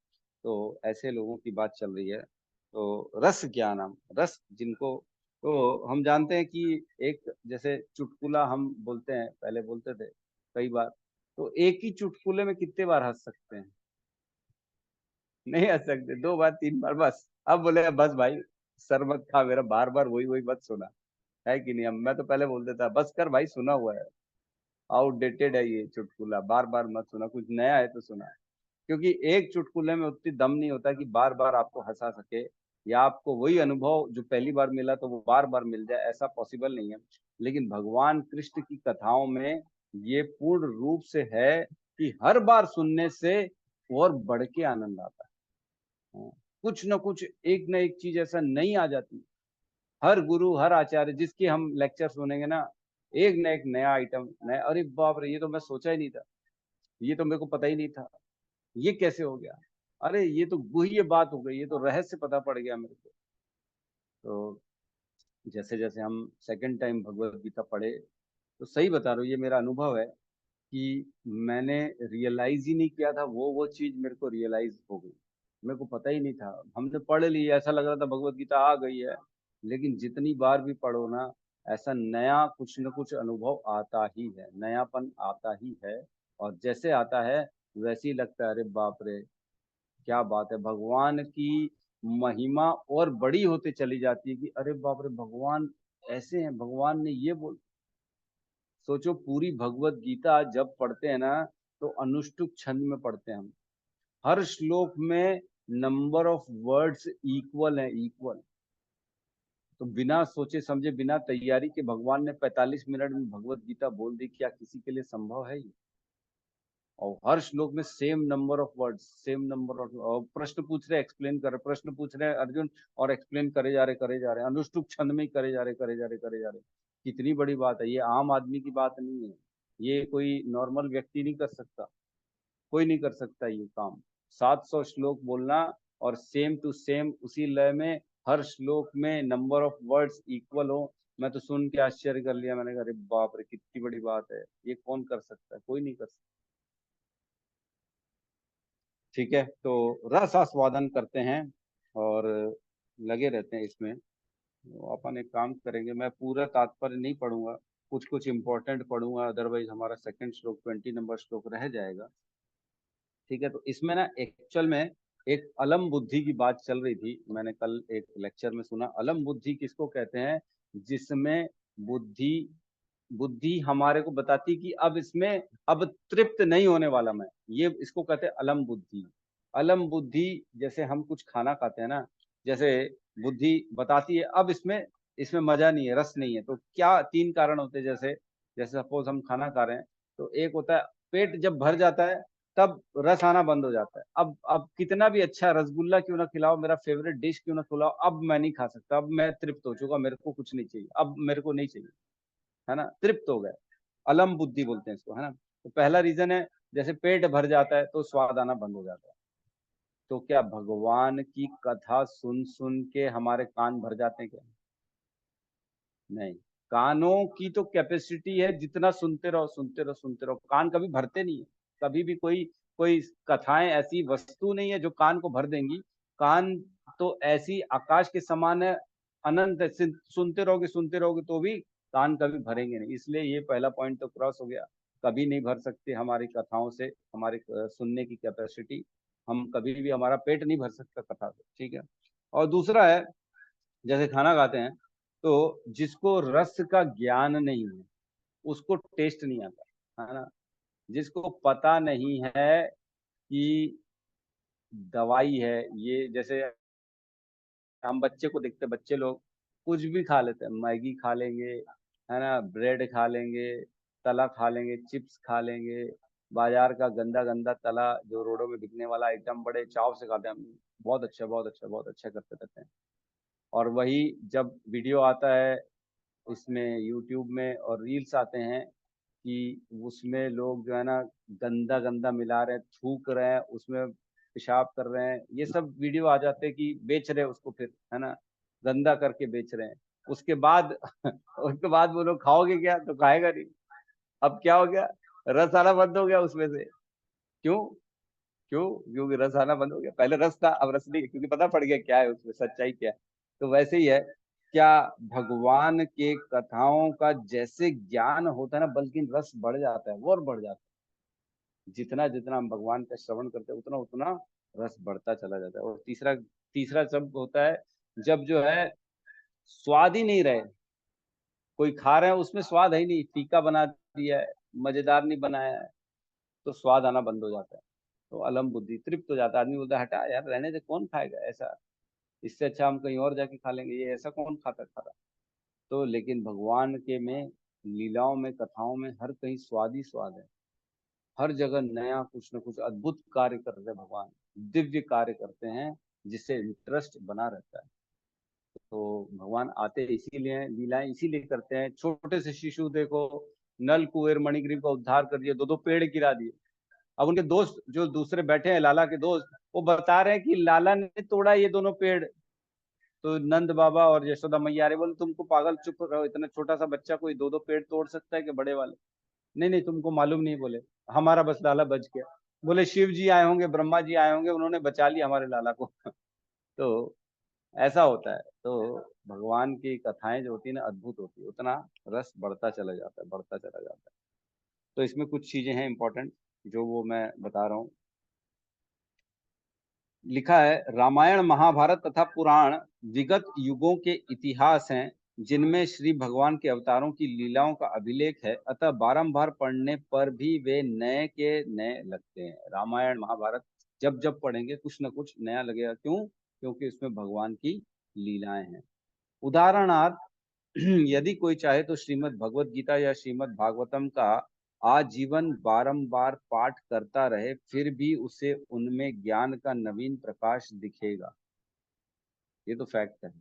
तो ऐसे लोगों की बात चल रही है। तो रस ज्ञानम, रस जिनको, तो हम जानते हैं कि एक जैसे चुटकुला हम बोलते हैं, पहले बोलते थे कई बार, तो एक ही चुटकुले में कितने बार हंस सकते हैं? नहीं हंस सकते, 2 बार 3 बार बस। अब बोले बस भाई, सर मत खा मेरा, बार बार वही वही मत सुना, है कि नहीं? अब मैं तो पहले बोल देता बस कर भाई, सुना हुआ है, आउटडेटेड है ये चुटकुला, बार बार मत सुना, कुछ नया है तो सुना। क्योंकि एक चुटकुले में उतनी दम नहीं होता कि बार बार आपको हंसा सके, या आपको वही अनुभव जो पहली बार मिला तो वो बार बार मिल जाए, ऐसा पॉसिबल नहीं है। लेकिन भगवान कृष्ण की कथाओं में ये पूर्ण रूप से है कि हर बार सुनने से और बढ़ के आनंद आता है। कुछ न कुछ एक न एक चीज ऐसा नई आ जाती। हर गुरु हर आचार्य जिसके हम लेक्चर सुनेंगे ना, एक न एक नया आइटम, नया, अरे बाप रे ये तो मैं सोचा ही नहीं था, ये तो मेरे को पता ही नहीं था, ये कैसे हो गया, अरे ये तो गुह्य बात हो गई, ये तो रहस्य पता पड़ गया मेरे को। तो जैसे जैसे हम सेकंड टाइम भगवत गीता पढ़े, तो सही बता रहा हूँ, ये मेरा अनुभव है कि मैंने रियलाइज ही नहीं किया था, वो चीज मेरे को रियलाइज हो गई। मेरे को पता ही नहीं था, हमने पढ़ ली, ऐसा लग रहा था भगवत गीता आ गई है, लेकिन जितनी बार भी पढ़ो ना, ऐसा नया कुछ न कुछ अनुभव आता ही है, नयापन आता ही है। और जैसे आता है वैसे ही लगता है, अरे बाप रे क्या बात है, भगवान की महिमा और बड़ी होते चली जाती है कि अरे बाप रे भगवान ऐसे हैं, भगवान ने ये बोल। सोचो पूरी भगवत गीता जब पढ़ते हैं ना, तो अनुष्टुप छंद में पढ़ते हैं हम, हर श्लोक में नंबर ऑफ वर्ड्स इक्वल है, इक्वल। तो बिना सोचे समझे, बिना तैयारी के भगवान ने 45 मिनट में भगवत गीता बोल दी, क्या किसी के लिए संभव है ये? और हर श्लोक में same number of words, same number of प्रश्न पूछ रहे, एक्सप्लेन कर रहे, प्रश्न पूछ रहे अर्जुन और एक्सप्लेन करे जा रहे, करे जा रहे, अनुष्टुप छंद में ही करे जा रहे, करे जा रहे, करे जा रहे। कितनी बड़ी बात है, ये आम आदमी की बात नहीं है, ये कोई नॉर्मल व्यक्ति नहीं कर सकता, कोई नहीं कर सकता ये काम। 700 श्लोक बोलना और सेम टू सेम उसी लय में, हर श्लोक में नंबर ऑफ वर्ड्स इक्वल हो। मैं तो सुन के आश्चर्य कर लिया, मैंने कहा अरे बाप रे कितनी बड़ी बात है, ये कौन कर सकता है? कोई नहीं कर सकता। ठीक है, तो रस आस्वादन करते हैं और लगे रहते हैं इसमें। तो अपन एक काम करेंगे, मैं पूरा तात्पर्य नहीं पढ़ूंगा, कुछ कुछ इंपॉर्टेंट पढ़ूंगा, अदरवाइज हमारा सेकंड श्लोक 20 नंबर श्लोक रह जाएगा। ठीक है, तो इसमें ना एक्चुअल में एक अलम बुद्धि की बात चल रही थी, मैंने कल एक लेक्चर में सुना। अलम बुद्धि किसको कहते हैं? जिसमें बुद्धि बुद्धि हमारे को बताती कि अब इसमें अब तृप्त नहीं होने वाला मैं, ये इसको कहते हैं अलम बुद्धि। अलम बुद्धि, जैसे हम कुछ खाना खाते हैं ना, जैसे बुद्धि बताती है अब इसमें इसमें मजा नहीं है, रस नहीं है। तो क्या तीन कारण होते हैं, जैसे जैसे सपोज हम खाना खा रहे हैं, तो एक होता है पेट जब भर जाता है तब रस आना बंद हो जाता है। अब कितना भी अच्छा रसगुल्ला क्यों ना खिलाओ, मेरा फेवरेट डिश क्यों ना खिलाओ, अब मैं नहीं खा सकता, अब मैं तृप्त हो चुका, मेरे को कुछ नहीं चाहिए, अब मेरे को नहीं चाहिए, है ना, तृप्त हो गए। अलम बुद्धि बोलते हैं इसको, है ना। तो पहला रीजन है, जैसे पेट भर जाता है तो स्वाद आना बंद हो जाता है। तो क्या भगवान की कथा सुन सुन के हमारे कान भर जाते हैं क्या? नहीं, कानों की तो कैपेसिटी है, जितना सुनते रहो सुनते रहो सुनते रहो, कान कभी भरते नहीं है। कभी भी कोई कोई कथाएं ऐसी वस्तु नहीं है जो कान को भर देंगी। कान तो ऐसी आकाश के समान है, अनंत है, सुनते रहोगे तो भी कान कभी भरेंगे नहीं। इसलिए ये पहला पॉइंट तो क्रॉस हो गया, कभी नहीं भर सकते हमारी कथाओं से हमारे सुनने की कैपेसिटी। हम कभी भी, हमारा पेट नहीं भर सकता कथा से, ठीक है। और दूसरा है, जैसे खाना खाते हैं, तो जिसको रस का ज्ञान नहीं है उसको टेस्ट नहीं आता, है ना। जिसको पता नहीं है कि दवाई है ये, जैसे हम बच्चे को देखते हैं, बच्चे लोग कुछ भी खा लेते हैं, मैगी खा लेंगे, है ना, ब्रेड खा लेंगे, तला खा लेंगे, चिप्स खा लेंगे, बाजार का गंदा गंदा तला जो रोडों में बिकने वाला आइटम बड़े चाव से खाते हैं। बहुत अच्छा बहुत अच्छा बहुत अच्छा करते रहते हैं। और वही जब वीडियो आता है इसमें यूट्यूब में और रील्स आते हैं कि उसमें लोग जो है ना गंदा गंदा मिला रहे हैं, थूक रहे हैं उसमें, पेशाब कर रहे हैं, ये सब वीडियो आ जाते हैं कि बेच रहे हैं उसको, फिर है ना गंदा करके बेच रहे हैं। उसके बाद उसके बाद वो लोग खाओगे क्या? तो खाएगा नहीं। अब क्या हो गया? रस आना बंद हो गया उसमें से। क्यों? क्योंकि रस आना बंद हो गया। पहले रस था, अब रस नहीं है, क्योंकि पता पड़ गया क्या है उसमें, सच्चाई क्या है। तो वैसे ही है, क्या भगवान के कथाओं का जैसे ज्ञान होता है ना, बल्कि रस बढ़ जाता है, वो और बढ़ जाता है। जितना जितना हम भगवान का श्रवण करते हैं उतना उतना रस बढ़ता चला जाता है। और तीसरा तीसरा शब्द होता है, जब जो है स्वाद ही नहीं रहे, कोई खा रहे हैं उसमें स्वाद है ही नहीं, फीका बना दिया है, मजेदार नहीं बनाया है, तो स्वाद आना बंद हो जाता है। तो अलम बुद्धि, तृप्त हो जाता है आदमी, बोलता है हटा यार रहने से, कौन खाएगा ऐसा, इससे अच्छा हम कहीं और जाके खा लेंगे, ये ऐसा कौन खाता खाता। तो लेकिन भगवान के में लीलाओं में कथाओं में हर कहीं स्वाद ही स्वाद है। हर जगह नया कुछ न कुछ अद्भुत कार्य कर रहे हैं भगवान, दिव्य कार्य करते हैं, जिससे इंटरेस्ट बना रहता है। तो भगवान आते इसीलिए हैं, लीलाएं इसीलिए करते हैं। छोटे से शिशु देखो, नल कुबेर मणिग्रीव का उद्धार कर दिया, दो दो पेड़ गिरा दिए। अब उनके दोस्त जो दूसरे बैठे हैं, लाला के दोस्त, वो बता रहे हैं कि लाला ने तोड़ा ये दोनों पेड़। तो नंद बाबा और यशोदा मैया अरे बोले तुमको पागल, चुप रहो, इतना छोटा सा बच्चा कोई दो दो पेड़ तोड़ सकता है कि बड़े वाले? नहीं नहीं तुमको मालूम नहीं, बोले हमारा बस लाला बच गया। बोले शिव जी आए होंगे, ब्रह्मा जी आए होंगे, उन्होंने बचा लिया हमारे लाला को। तो ऐसा होता है। तो भगवान की कथाएं जो होती है ना, अद्भुत होती है, उतना रस बढ़ता चला जाता है, बढ़ता चला जाता है। तो इसमें कुछ चीजें हैं इंपॉर्टेंट जो वो मैं बता रहा हूँ। लिखा है, रामायण महाभारत तथा पुराण विगत युगों के इतिहास हैं, जिनमें श्री भगवान के अवतारों की लीलाओं का अभिलेख है, अतः बारंबार पढ़ने पर भी वे नए के नए लगते हैं। रामायण महाभारत जब जब पढ़ेंगे कुछ न कुछ नया लगेगा। क्यों? क्योंकि उसमें भगवान की लीलाएं हैं। उदाहरणार्थ, यदि कोई चाहे तो श्रीमद् भगवत गीता या श्रीमद् भागवतम का आजीवन बारंबार पाठ करता रहे, फिर भी उसे उनमें ज्ञान का नवीन प्रकाश दिखेगा। ये तो फैक्ट है।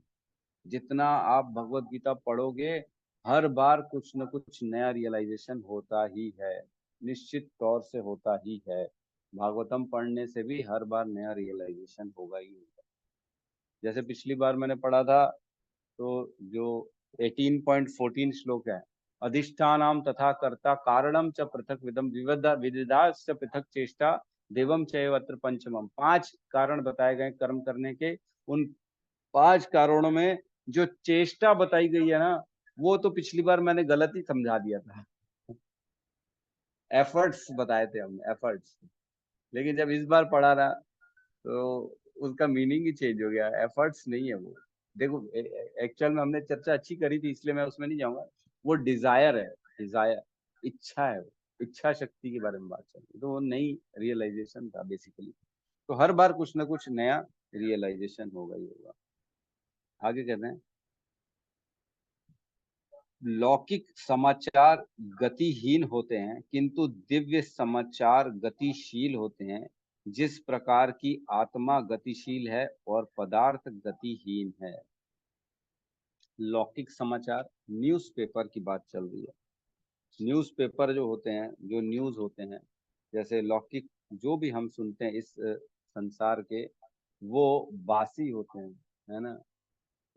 जितना आप भगवत गीता पढ़ोगे, हर बार कुछ न कुछ नया रियलाइजेशन होता ही है, निश्चित तौर से होता ही है। भागवतम पढ़ने से भी हर बार नया रियलाइजेशन होगा ही होगा। जैसे पिछली बार मैंने पढ़ा था, तो जो 18.14 श्लोक है, अधिष्ठानाम तथा कर्ता कारणम च पृथक विदम विविधा विविधाश्च पृथक चेष्टा देवम चैव अत्र पंचमम। 5 कारण बताए गए कर्म करने के। उन 5 कारणों में जो चेष्टा बताई गई है ना, वो तो पिछली बार मैंने गलत ही समझा दिया था। एफर्ट्स बताए थे हमने, एफर्ट्स। लेकिन जब इस बार पढ़ा ना तो उसका मीनिंग ही चेंज हो गया। एफर्ट्स नहीं है वो। देखो एक्चुअल में हमने चर्चा अच्छी करी थी, इसलिए मैं उसमें नहीं जाऊंगा। वो डिजायर है, डिजायर, इच्छा है। वो इच्छा शक्ति के बारे में बात चल रही, तो वो नई रियलाइजेशन था बेसिकली। तो हर बार कुछ ना कुछ नया रियलाइजेशन होगा ही होगा। आगे कहते हैं, लौकिक समाचार गतिहीन होते हैं किंतु दिव्य समाचार गतिशील होते हैं। जिस प्रकार की आत्मा गतिशील है और पदार्थ गतिहीन है। लौकिक समाचार, न्यूज़पेपर की बात चल रही है। न्यूज़पेपर जो होते हैं, जो न्यूज़ होते हैं, जैसे लौकिक जो भी हम सुनते हैं इस संसार के, वो बासी होते हैं, है ना।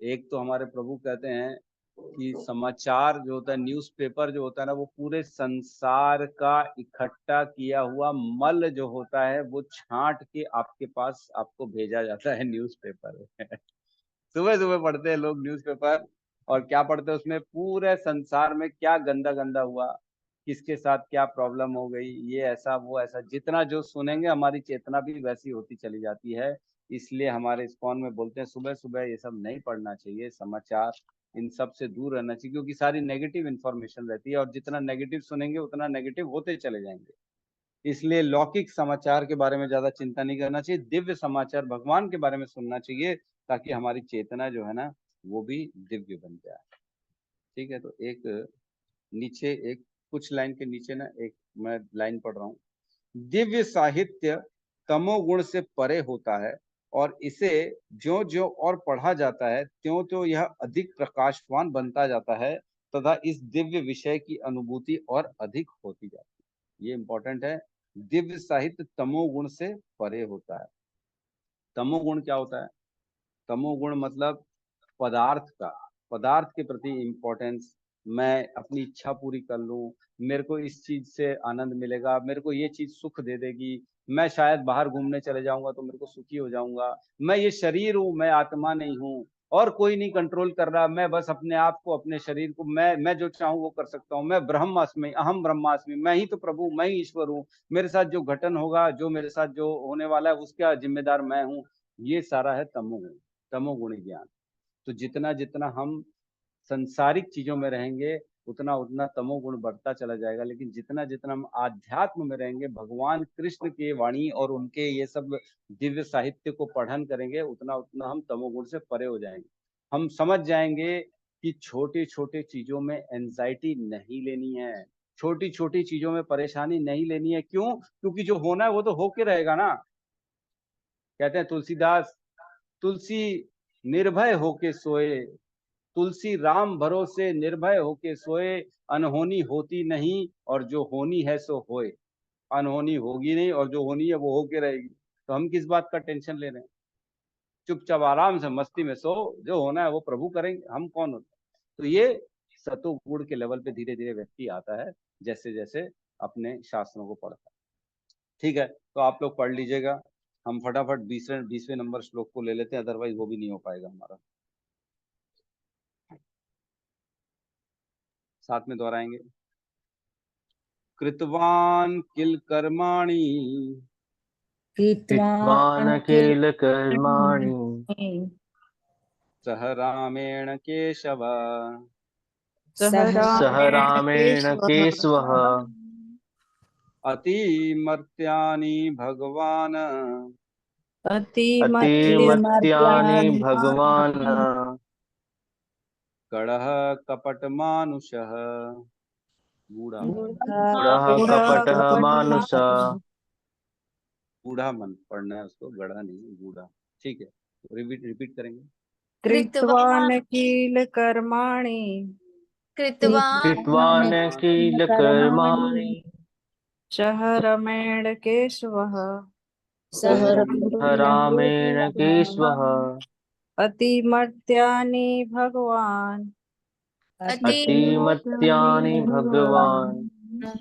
एक तो हमारे प्रभु कहते हैं कि समाचार जो होता है, न्यूज़पेपर जो होता है ना, वो पूरे संसार का इकट्ठा किया हुआ मल जो होता है वो छांट के आपके पास आपको भेजा जाता है न्यूज़पेपर। सुबह सुबह पढ़ते हैं लोग न्यूज़पेपर, और क्या पढ़ते हैं उसमें, पूरे संसार में क्या गंदा गंदा हुआ, किसके साथ क्या प्रॉब्लम हो गई, ये ऐसा वो ऐसा। जितना जो सुनेंगे हमारी चेतना भी वैसी होती चली जाती है। इसलिए हमारे इस्कॉन में बोलते हैं सुबह सुबह ये सब नहीं पढ़ना चाहिए, समाचार इन सब से दूर रहना चाहिए, क्योंकि सारी नेगेटिव इन्फॉर्मेशन रहती है और जितना नेगेटिव सुनेंगे उतना नेगेटिव होते चले जाएंगे। इसलिए लौकिक समाचार के बारे में ज्यादा चिंता नहीं करना चाहिए, दिव्य समाचार भगवान के बारे में सुनना चाहिए, ताकि हमारी चेतना जो है ना वो भी दिव्य बन जाए। ठीक है, तो एक नीचे एक कुछ लाइन के नीचे ना एक मैं लाइन पढ़ रहा हूँ। दिव्य साहित्य तमोगुण से परे होता है और इसे ज्यो ज्यो और पढ़ा जाता है त्यों त्यों यह अधिक प्रकाशवान बनता जाता है तथा इस दिव्य विषय की अनुभूति और अधिक होती जाती है। ये इंपॉर्टेंट है। दिव्य साहित्य तमोगुण से परे होता है। तमोगुण क्या होता है? तमोगुण मतलब पदार्थ का, पदार्थ के प्रति इम्पोर्टेंस। मैं अपनी इच्छा पूरी कर लूं, मेरे को इस चीज से आनंद मिलेगा, मेरे को ये चीज सुख दे देगी, मैं शायद बाहर घूमने चले जाऊंगा तो मेरे को सुखी हो जाऊंगा, मैं ये शरीर हूँ, मैं आत्मा नहीं हूँ, और कोई नहीं कंट्रोल कर रहा, मैं बस अपने आप को, अपने शरीर को, मैं जो चाहूँ वो कर सकता हूँ, मैं ब्रह्मास्मि, अहम ब्रह्मास्मि, मैं ही तो प्रभु, मैं ही ईश्वर हूँ, मेरे साथ जो घटन होगा, जो मेरे साथ जो होने वाला है उसका जिम्मेदार मैं हूँ। ये सारा है तमोगुण, तमोगुणी ज्ञान। तो जितना जितना हम संसारिक चीजों में रहेंगे उतना उतना तमोगुण बढ़ता चला जाएगा, लेकिन जितना जितना हम आध्यात्म में रहेंगे, भगवान कृष्ण के वाणी और उनके ये सब दिव्य साहित्य को पठन करेंगे, उतना उतना हम तमोगुण से परे हो जाएंगे। हम समझ जाएंगे कि छोटी छोटी चीजों में एंजाइटी नहीं लेनी है, छोटी छोटी चीजों में परेशानी नहीं लेनी है। क्यों? क्योंकि जो होना है वो तो होके रहेगा ना। कहते हैं तुलसीदास, तुलसी निर्भय होके सोए, तुलसी राम भरोसे निर्भय होके सोए, अनहोनी होती नहीं और जो होनी है सो होए। अनहोनी होगी नहीं और जो होनी है वो होके रहेगी, तो हम किस बात का टेंशन ले रहे हैं? चुपचाप आराम से मस्ती में सो, जो होना है वो प्रभु करेंगे, हम कौन होते हैं? तो ये सतोगुण के लेवल पे धीरे धीरे व्यक्ति आता है, जैसे जैसे अपने शास्त्रों को पढ़ता है। ठीक है, तो आप लोग पढ़ लीजिएगा। हम फटाफट 20वें नंबर श्लोक को ले लेते हैं, अदरवाइज वो भी नहीं हो पाएगा हमारा। साथ में दोहराएंगे। कृतवान किल कर्माणि कृत्वान किल कर्माणि सह रामेण केशव सह रामेण केशवः अतिमर्त्यानि भगवान् अतिमत्यानि भगवान् गडः कपटमानुषः। बूढ़ा गूढ़ः कपटः मानुषः। बूढ़ा मन पढ़ना है उसको, गड़ा नहीं, बूढ़ा। ठीक है, रिपीट रिपीट करेंगे। कृत्वान किल कर्माणि कृत्वान किल कर्माणि सह रमेण केशवः सह रामेण केशवः अतिमर्त्यानि भगवान् अतिमत्यानि भगवान्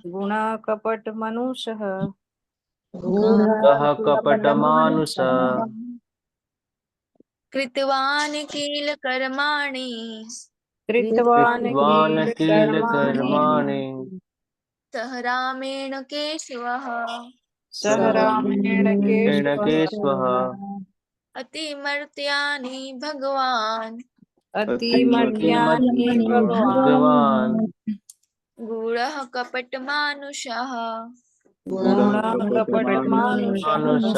गुणकपटमनुषः गूढः कपटमानुष कृतवान् किल कर्माणि कृतवान् कृतवान् किल किल कर्माणि कर्माणि सह रामेण केशवः सह रामेण केशवः केशवः अतिमर्त्यानि भगवान् अतिमर्त्यानि भगवान् भगवान् गूढः कपटमानुषः गूढः कपटमानुषः मानुष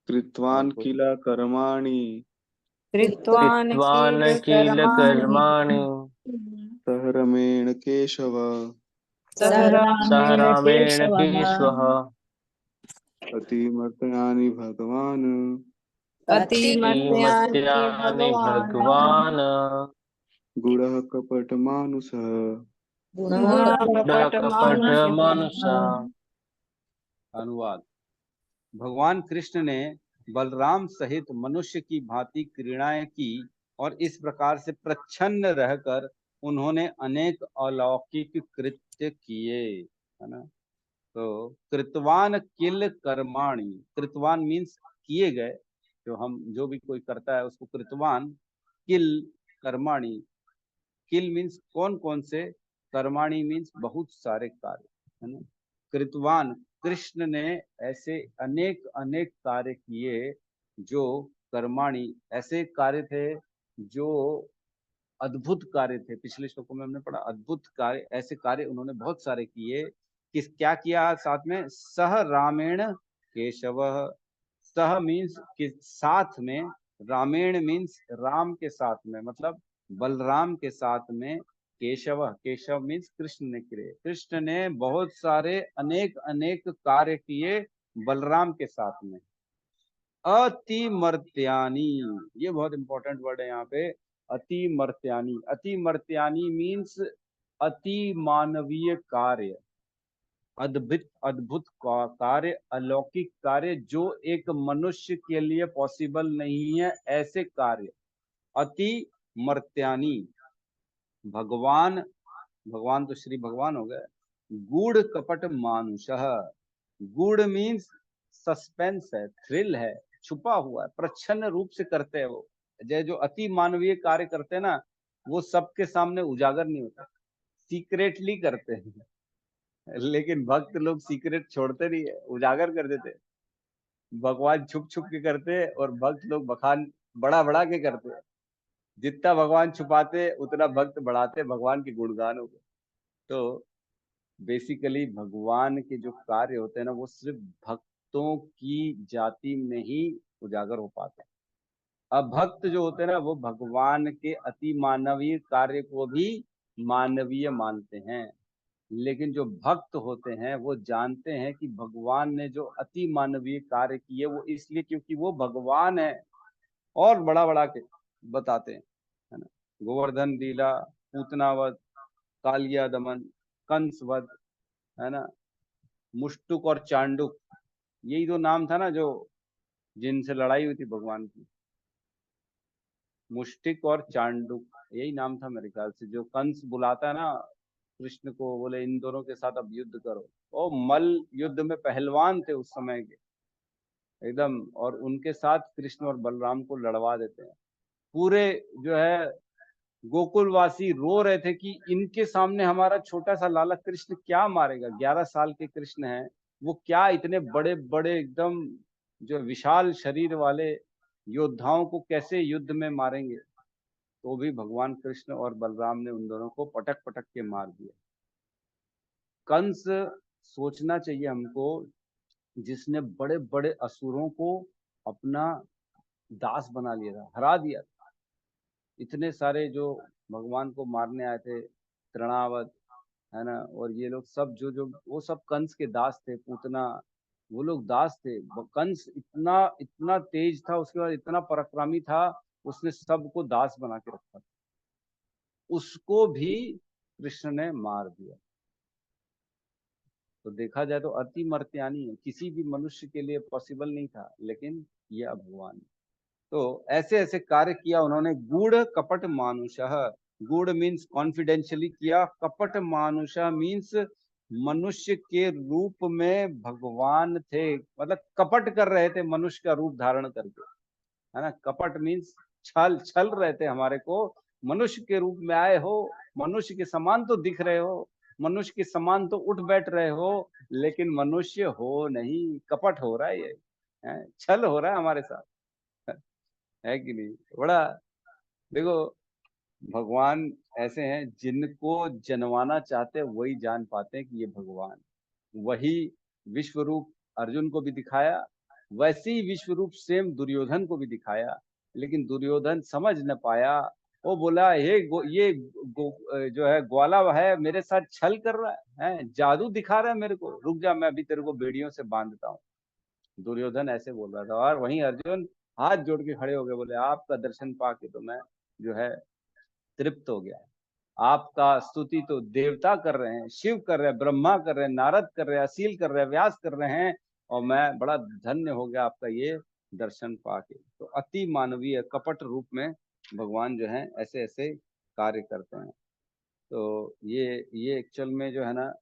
कृत्वान् किल कर्माणि कृतवान् कृतवान् किल किल कर्माणि कर्माणि सह रमेण केशव सह सह रामेण रामेण केशवः केशवः अतिमर्त्यानि भगवान् अतिमर्त्यानि किमत्यानि भगवान् भगवान् गुणः कपटमानुषः। गूढः कपटमानुषः कपटमानुष अनुवाद। भगवान कृष्ण ने बलराम सहित मनुष्य की भांति क्रीड़ाएं की और इस प्रकार से प्रच्छन्न रहकर उन्होंने अनेक अलौकिक कृत्य किए, है ना। तो कृतवान किल कर्माणि, कृतवान मीन्स किए गए, जो भी कोई करता है उसको कृतवान, किल कर्माणि, किल मीन्स कौन कौन से, कर्माणि मीन्स बहुत सारे कार्य, है ना। कृतवान, कृष्ण ने ऐसे अनेक अनेक कार्य किए जो कर्माणि, ऐसे कार्य थे जो अद्भुत कार्य थे। पिछले श्लोकों में हमने पढ़ा अद्भुत कार्य, ऐसे कार्य उन्होंने बहुत सारे किए। क्या किया साथ में, सह रामेण केशव, सह मीन्स कि साथ में, रामेण मीन्स राम के साथ में, मतलब बलराम के साथ में, केशव, केशव मीन्स कृष्ण ने किए, कृष्ण ने बहुत सारे अनेक अनेक कार्य किए बलराम के साथ में। अतिमर्त्यानी, ये बहुत इंपॉर्टेंट वर्ड है यहाँ पे, अतिमर्त्यानी। अतिमर्त्यानी मीन्स अति मानवीय कार्य, अद्भुत अद्भुत कार्य, अलौकिक कार्य जो एक मनुष्य के लिए पॉसिबल नहीं है, ऐसे कार्य अति मर्त्यानी। भगवान, भगवान तो श्री भगवान हो गए। गूढ़ कपट मानुषः, गूढ़ मीन्स सस्पेंस है, थ्रिल है, छुपा हुआ है, प्रच्छन्न रूप से करते हैं वो। जो अति मानवीय कार्य करते हैं ना, वो सबके सामने उजागर नहीं होता, सीक्रेटली करते हैं। लेकिन भक्त लोग सीक्रेट छोड़ते नहीं है, उजागर कर देते। भगवान छुप छुप के करते और भक्त लोग बखान बड़ा बड़ा के करते। जितना भगवान छुपाते उतना भक्त बढ़ाते, भगवान के गुणगान हो गए। तो बेसिकली भगवान के जो कार्य होते हैं ना, वो सिर्फ भक्तों की जाति में ही उजागर हो पाते हैं। अब भक्त जो होते हैं ना, वो भगवान के अति मानवीय कार्य को भी मानवीय मानते हैं। लेकिन जो भक्त होते हैं वो जानते हैं कि भगवान ने जो अति मानवीय कार्य किए वो इसलिए क्योंकि वो भगवान है, और बड़ा बड़ा के बताते हैं, है ना। गोवर्धन लीला, पूतनावध, कालिया दमन, कंसवध, है ना, मुष्टुक और चांडुक, यही दो नाम था ना जो जिनसे लड़ाई हुई थी भगवान की। मुष्टिक और चांडुक, यही नाम था मेरे ख्याल से। जो कंस बुलाता है ना कृष्ण को, बोले इन दोनों के साथ अब युद्ध करो, वो मल युद्ध में पहलवान थे उस समय के एकदम, और उनके साथ कृष्ण और बलराम को लड़वा देते हैं। पूरे जो है गोकुलवासी रो रहे थे कि इनके सामने हमारा छोटा सा लाला कृष्ण क्या मारेगा, 11 साल के कृष्ण हैं, वो क्या इतने बड़े बड़े एकदम जो विशाल शरीर वाले योद्धाओं को कैसे युद्ध में मारेंगे। तो भी भगवान कृष्ण और बलराम ने उन दोनों को पटक पटक के मार दिया। कंस, सोचना चाहिए हमको, जिसने बड़े बड़े असुरों को अपना दास बना लिया था, हरा दिया था। इतने सारे जो भगवान को मारने आए थे, तृणावत, है ना, और ये लोग सब जो जो वो सब कंस के दास थे, पूतना, वो लोग दास थे। कंस इतना इतना तेज था, उसके बाद इतना पराक्रमी था, उसने सबको दास बना के रखा था, उसको भी कृष्ण ने मार दिया। तो देखा जाए तो अति मर्त्यानी है, किसी भी मनुष्य के लिए पॉसिबल नहीं था, लेकिन यह भगवान। तो ऐसे ऐसे कार्य किया उन्होंने। गूढ़ कपट मानुषः, गूढ़ मीन्स कॉन्फिडेंशियली किया, कपट मानुषः मीन्स मनुष्य के रूप में भगवान थे, मतलब कपट कर रहे थे मनुष्य का रूप धारण करके, है ना। कपट मीन्स छल, छल रहे थे हमारे को। मनुष्य के रूप में आए हो, मनुष्य के समान तो दिख रहे हो, मनुष्य के समान तो उठ बैठ रहे हो, लेकिन मनुष्य हो नहीं, कपट हो रहा है ये, है? छल हो रहा है हमारे साथ, है कि नहीं। बड़ा देखो, भगवान ऐसे हैं जिनको जनवाना चाहते वही जान पाते हैं कि ये भगवान। वही विश्व रूप अर्जुन को भी दिखाया, वैसे ही विश्व रूप सेम दुर्योधन को भी दिखाया, लेकिन दुर्योधन समझ न पाया। वो बोला जो है ग्वाला है, मेरे साथ छल कर रहा है, जादू दिखा रहा है मेरे को, रुक जा, मैं अभी तेरे को बेड़ियों से बांधता हूँ। दुर्योधन ऐसे बोल रहा था, और वहीं अर्जुन हाथ जोड़ के खड़े हो गए, बोले आपका दर्शन पाके तो मैं जो है तृप्त हो गया। आपका स्तुति तो देवता कर रहे हैं, शिव कर रहे हैं, ब्रह्मा कर रहे हैं, नारद कर रहे हैं, असील कर रहे हैं, व्यास कर रहे हैं, और मैं बड़ा धन्य हो गया आपका ये दर्शन पाके। तो अति मानवीय कपट रूप में भगवान जो है ऐसे ऐसे कार्य करते हैं। तो ये एक्चुअल में जो है ना,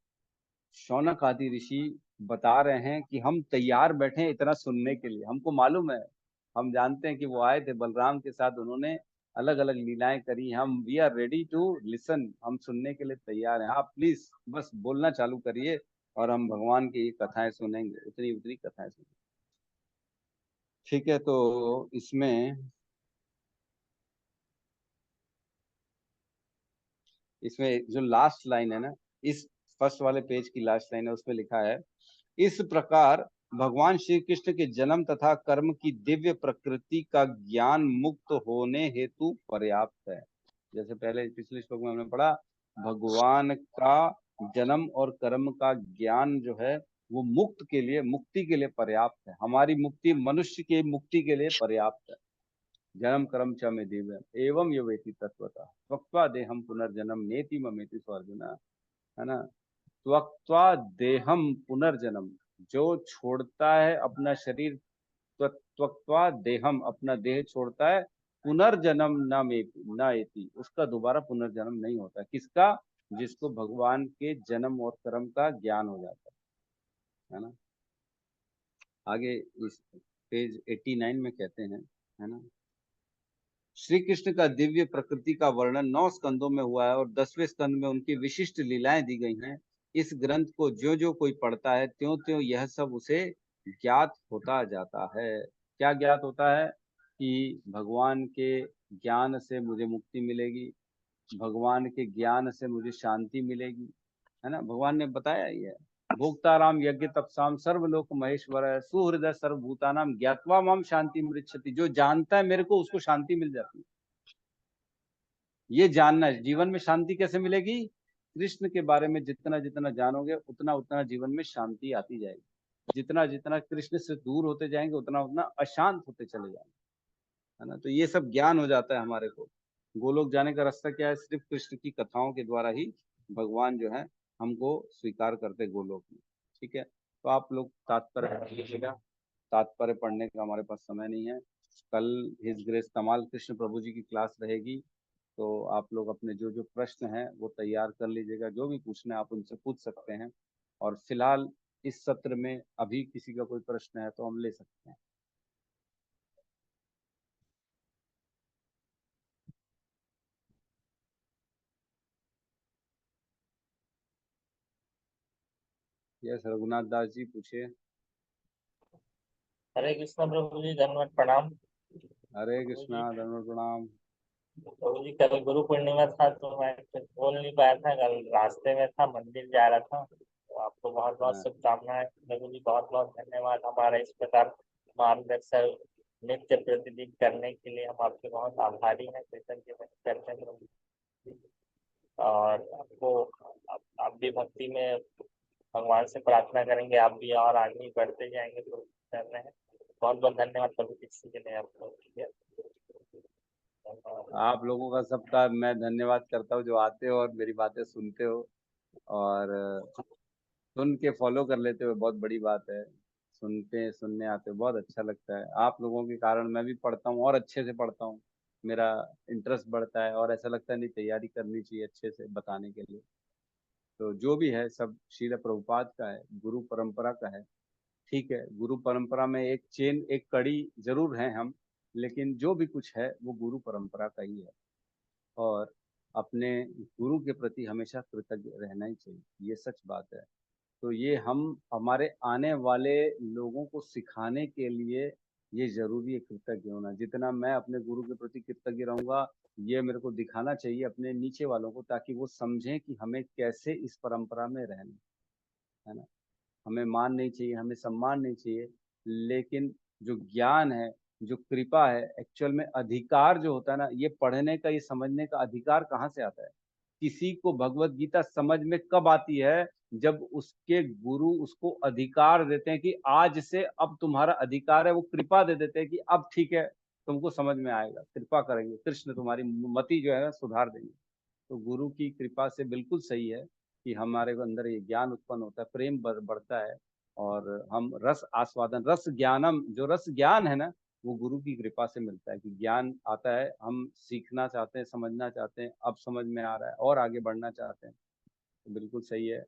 शौनक आदि ऋषि बता रहे हैं कि हम तैयार बैठे हैं इतना सुनने के लिए। हमको मालूम है, हम जानते हैं कि वो आए थे बलराम के साथ, उन्होंने अलग अलग लीलाएं करी। हम we are ready to listen, हम सुनने के लिए तैयार हैं। आप प्लीज बस बोलना चालू करिए और हम भगवान की ये कथाएं सुनेंगे, उतनी उतनी कथाएं सुनेंगे। ठीक है, तो इसमें जो लास्ट लाइन है ना, इस फर्स्ट वाले पेज की लास्ट लाइन है, उसमें लिखा है, इस प्रकार भगवान श्री कृष्ण के जन्म तथा कर्म की दिव्य प्रकृति का ज्ञान मुक्त होने हेतु पर्याप्त है। जैसे पहले पिछले श्लोक में हमने पढ़ा, भगवान का जन्म और कर्म का ज्ञान जो है वो मुक्ति के लिए पर्याप्त है। हमारी मुक्ति, मनुष्य की मुक्ति के लिए पर्याप्त है। जन्म कर्म च में दिव्य एवं यो वेति तत्वतः त्वक्त्वा देहम पुनर्जन्म नेति ममेति अर्जुन, है ना। त्वक्त्वा देहम पुनर्जन्म, जो छोड़ता है अपना शरीर, त्वक्त्वा देहम, अपना देह छोड़ता है, पुनर्जन्म न एति, उसका दोबारा पुनर्जन्म नहीं होता। किसका? जिसको भगवान के जन्म और कर्म का ज्ञान हो जाता है ना। आगे इस पेज 89 में कहते हैं, है ना, श्री कृष्ण का दिव्य प्रकृति का वर्णन 9 स्कंदों में हुआ है और 10वें स्कंद में उनकी विशिष्ट लीलाएं दी गई हैं। इस ग्रंथ को जो जो कोई पढ़ता है त्यों त्यों यह सब उसे ज्ञात होता जाता है। क्या ज्ञात होता है? कि भगवान के ज्ञान से मुझे मुक्ति मिलेगी, भगवान के ज्ञान से मुझे शांति मिलेगी, है ना। भगवान ने बताया ही है, भोक्ताराम यज्ञ तपसाम सर्वलोक महेश्वर सुहृदय सर्वभूतानाम ज्ञात्वा माम शांति मृच्छति। जो जानता है मेरे को उसको शांति मिल जाती है। ये जानना है जीवन में शांति कैसे मिलेगी। कृष्ण के बारे में जितना जितना जानोगे उतना उतना जीवन में शांति आती जाएगी। जितना जितना कृष्ण से दूर होते जाएंगे उतना उतना अशांत होते चले जाएंगे, है ना। तो ये सब ज्ञान हो जाता है हमारे को। गोलोक जाने का रास्ता क्या है? सिर्फ कृष्ण की कथाओं के द्वारा ही भगवान जो है हमको स्वीकार करते गोलोक में। ठीक है, तो आप लोग तात्पर्य पढ़ लीजिएगा। तात्पर्य पढ़ने का हमारे पास समय नहीं है। कल हिज ग्रेस तमाल कृष्ण प्रभु जी की क्लास रहेगी, तो आप लोग अपने जो जो प्रश्न हैं वो तैयार कर लीजिएगा। जो भी पूछना है आप उनसे पूछ सकते हैं, और फिलहाल इस सत्र में अभी किसी का कोई प्रश्न है तो हम ले सकते हैं। यस, रघुनाथ दास जी पूछिए। हरे कृष्ण प्रभु जी, धन्यवाद, प्रणाम। हरे कृष्णा, धन्यवाद, प्रणाम। प्रभु जी, कल गुरु पूर्णिमा था तो मैं कुछ बोल नहीं पाया था, कल रास्ते में था, मंदिर जा रहा था। तो आपको बहुत बहुत हाँ, शुभकामनाएं प्रभु जी, बहुत बहुत धन्यवाद हमारा इस प्रकार मार्गदर्शन नित्य प्रतिदिन करने के लिए। हम आपके बहुत आभारी हैं, कृतज्ञ करते हैं प्रभु जी। और आपको आप भी भक्ति में भगवान से प्रार्थना करेंगे, आप भी और आगे बढ़ते जाएंगे तो कर रहे हैं। बहुत बहुत धन्यवाद प्रभु जी, इसी के लिए आपको। आप लोगों का सबका मैं धन्यवाद करता हूँ जो आते हो और मेरी बातें सुनते हो और सुन के फॉलो कर लेते हो, बहुत बड़ी बात है। सुनने आते हो, बहुत अच्छा लगता है। आप लोगों के कारण मैं भी पढ़ता हूँ और अच्छे से पढ़ता हूँ, मेरा इंटरेस्ट बढ़ता है और ऐसा लगता है नहीं तैयारी करनी चाहिए अच्छे से बताने के लिए। तो जो भी है सब श्रील प्रभुपाद का है, गुरु परंपरा का है। ठीक है, गुरु परंपरा में एक चेन, एक कड़ी जरूर है हम, लेकिन जो भी कुछ है वो गुरु परंपरा का ही है। और अपने गुरु के प्रति हमेशा कृतज्ञ रहना ही चाहिए, ये सच बात है। तो ये हम हमारे आने वाले लोगों को सिखाने के लिए ये जरूरी है कृतज्ञ होना। जितना मैं अपने गुरु के प्रति कृतज्ञ रहूंगा, ये मेरे को दिखाना चाहिए अपने नीचे वालों को, ताकि वो समझें कि हमें कैसे इस परंपरा में रहना है ना। हमें मान नहीं चाहिए, हमें सम्मान नहीं चाहिए, लेकिन जो ज्ञान है, जो कृपा है, एक्चुअल में अधिकार जो होता है ना, ये पढ़ने का, ये समझने का अधिकार कहाँ से आता है? किसी को भगवत गीता समझ में कब आती है? जब उसके गुरु उसको अधिकार देते हैं कि आज से अब तुम्हारा अधिकार है, वो कृपा दे देते हैं कि अब ठीक है, तुमको समझ में आएगा, कृपा करेंगे, कृष्ण तुम्हारी मति जो है ना सुधार देंगे। तो गुरु की कृपा से बिल्कुल सही है कि हमारे अंदर ये ज्ञान उत्पन्न होता है, प्रेम बढ़ता है, और हम रस आस्वादन, रस ज्ञानम, जो रस ज्ञान है ना, वो गुरु की कृपा से मिलता है कि ज्ञान आता है, हम सीखना चाहते हैं, समझना चाहते हैं, अब समझ में आ रहा है और आगे बढ़ना चाहते हैं। तो बिल्कुल सही है।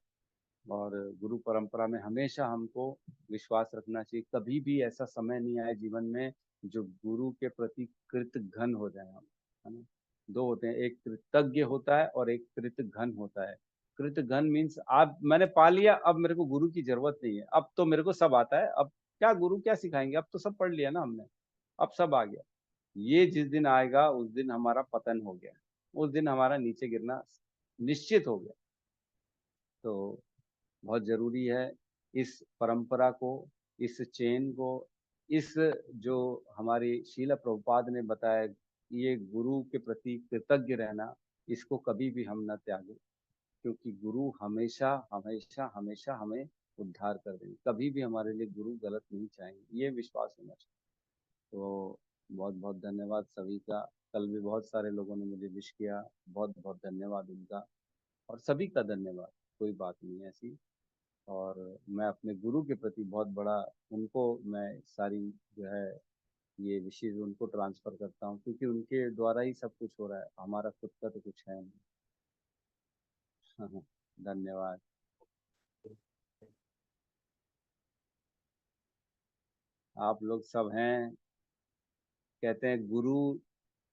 और गुरु परंपरा में हमेशा हमको विश्वास रखना चाहिए। कभी भी ऐसा समय नहीं आए जीवन में जो गुरु के प्रति कृतघ्न हो जाए हम, है ना। दो होते हैं, एक कृतज्ञ होता है और एक कृतघ्न होता है। कृतघ्न मीन्स आप, मैंने पा लिया, अब मेरे को गुरु की जरूरत नहीं है, अब तो मेरे को सब आता है, अब क्या गुरु क्या सिखाएंगे, अब तो सब पढ़ लिया ना हमने, अब सब आ गया। ये जिस दिन आएगा उस दिन हमारा पतन हो गया, उस दिन हमारा नीचे गिरना निश्चित हो गया। तो बहुत जरूरी है इस परंपरा को, इस चेन को, इस जो हमारी शीला प्रभुपाद ने बताया, ये गुरु के प्रति कृतज्ञ रहना, इसको कभी भी हम न त्यागें, क्योंकि गुरु हमेशा हमेशा हमेशा हमें उद्धार कर देंगे। कभी भी हमारे लिए गुरु गलत नहीं चाहेंगे, ये विश्वास होना चाहिए। तो बहुत बहुत धन्यवाद सभी का। कल भी बहुत सारे लोगों ने मुझे विश किया, बहुत बहुत धन्यवाद उनका, और सभी का धन्यवाद, कोई बात नहीं है ऐसी। और मैं अपने गुरु के प्रति बहुत बड़ा, उनको मैं सारी जो है ये विशेष उनको ट्रांसफर करता हूँ, क्योंकि उनके द्वारा ही सब कुछ हो रहा है, हमारा खुद का तो कुछ है नहीं। धन्यवाद। आप लोग सब हैं, कहते हैं गुरु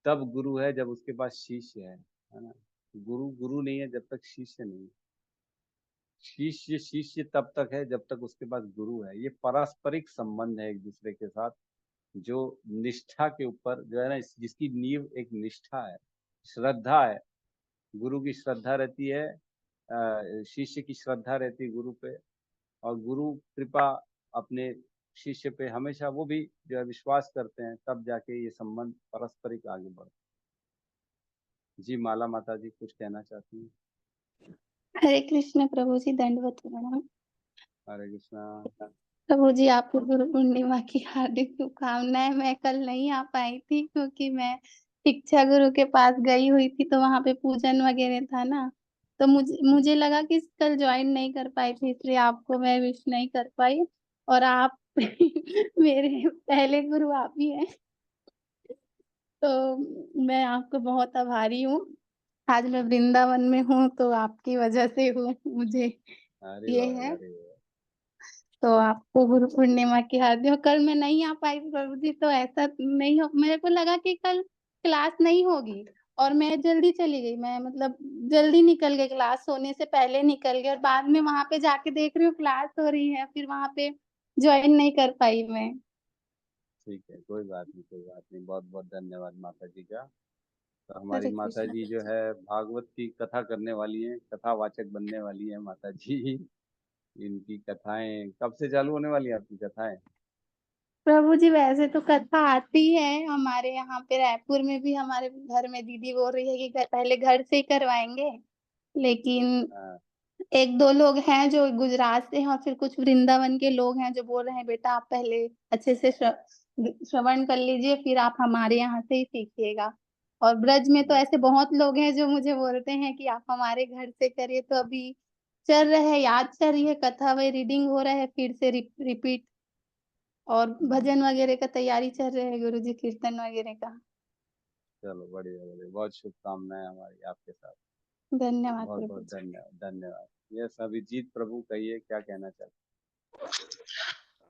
तब गुरु है जब उसके पास शिष्य है ना। गुरु गुरु नहीं है जब तक शिष्य नहीं है। शिष्य शिष्य तब तक है जब तक उसके पास गुरु है। ये पारस्परिक संबंध है एक दूसरे के साथ, जो निष्ठा के ऊपर जो है ना, जिसकी नींव एक निष्ठा है, श्रद्धा है। गुरु की श्रद्धा रहती है, शिष्य की श्रद्धा रहती है गुरु पे, और गुरु कृपा अपने शिष्य पे हमेशा, वो भी जो है विश्वास करते हैं, तब जाके ये संबंध पारस्परिक आगे बढ़ता है। जी माला माता जी कुछ कहना चाहती हैं? हरे कृष्ण प्रभु जी, दंडवत प्रणाम। हरे कृष्णा। प्रभु जी, आपको गुरु पूर्णिमा की हार्दिक शुभकामनाएं। मैं कल नहीं आ पाई थी क्योंकि मैं शिक्षा गुरु के पास गई हुई थी, तो वहां पे पूजन वगैरह था ना, तो मुझे लगा कि कल ज्वाइन नहीं कर पाई थी, इसलिए आपको मैं विश नहीं कर पाई। और आप मेरे पहले गुरु आप ही हैं, तो मैं आपको बहुत आभारी हूँ। आज मैं वृंदावन में हूँ तो आपकी वजह से हूँ, मुझे अरे ये वाह, है। अरे वाह। तो आपको गुरु पूर्णिमा की हार्दिक। और कल मैं नहीं आ पाई प्रभु जी, तो ऐसा नहीं हो, मेरे को लगा कि कल क्लास नहीं होगी, और मैं जल्दी चली गई। मैं मतलब जल्दी निकल गई, क्लास होने से पहले निकल गई, और बाद में वहां पे जाके देख रही हूँ क्लास हो रही है, फिर वहां पे ज्वाइन नहीं कर पाई मैं। ठीक है, कोई बात नहीं, कोई बात नहीं। बहुत बहुत धन्यवाद माता जी का। तो हमारी हरे माता कृष्ण। जी जो है भागवत की कथा करने वाली हैं, कथावाचक बनने वाली हैं माता जी। इनकी कथाएं कब से चालू होने वाली हैं आपकी कथाएं? प्रभु जी, वैसे तो कथा आती है हमारे यहाँ पे रायपुर में भी, हमारे घर में दीदी बोल रही है कि पहले घर से ही करवाएंगे, लेकिन हाँ, एक दो लोग हैं जो गुजरात से हैं, और फिर कुछ वृंदावन के लोग हैं जो बोल रहे हैं बेटा आप पहले अच्छे से श्रवण कर लीजिए, फिर आप हमारे यहाँ से ही सीखिएगा। और ब्रज में तो ऐसे बहुत लोग हैं जो मुझे बोलते हैं कि आप हमारे घर से करिए। तो अभी चल रहा है, याद चल रही है कथा, वही रीडिंग हो रहा है फिर से रिपीट, और भजन वगैरह का तैयारी चल रहा है गुरु जी, कीर्तन वगैरह का। चलो बढ़िया बढ़िया, बहुत शुभकामनाएं हमारी आपके साथ। धन्यवाद बहुत प्रभु बहुत जी। धन्यवाद, धन्यवाद। यस अभिजीत प्रभु कहिए क्या कहना चाहते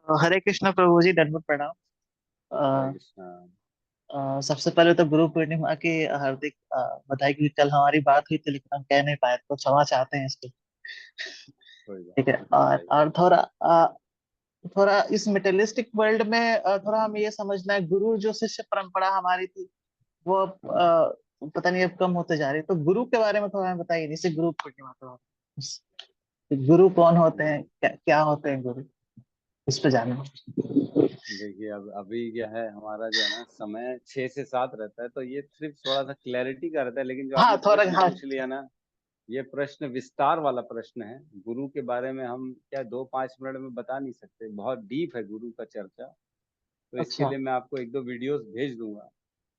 हरे कृष्णा प्रभु जी, दंडवत प्रणाम। हैं? हरे अ, कृष्णा। सबसे पहले तो गुरु पूर्णिमा की हार्दिक बधाई, क्योंकि कल हमारी बात हुई थी लेकिन हम कह नहीं पाए, तो क्षमा चाहते हैं इसके। कोई बात ठीक है। नहीं, बताइए। और थोड़ा इस मेटेरियलिस्टिक वर्ल्ड में थोड़ा हमें ये समझना है, गुरु जो शिष्य परंपरा हमारी थी वो अब पता नहीं अब कम होते जा रही है। तो गुरु के बारे में थोड़ा हमें बताइए, जैसे गुरु पूर्णिमा तो गुरु कौन होते हैं, क्या होते हैं गुरु, इस पे जाना। देखिए अब अभी क्या है हमारा जो है ना समय 6 से 7 रहता है, तो ये सिर्फ थोड़ा सा क्लैरिटी का रहता है, लेकिन जो हाँ आपने थोड़ा, प्रश्न हाँ पूछ लिया ना, ये प्रश्न विस्तार वाला प्रश्न है। गुरु के बारे में हम क्या 2-5 मिनट में बता नहीं सकते, बहुत डीप है गुरु का चर्चा। तो इसके अच्छा लिए मैं आपको 1-2 वीडियोस भेज दूंगा,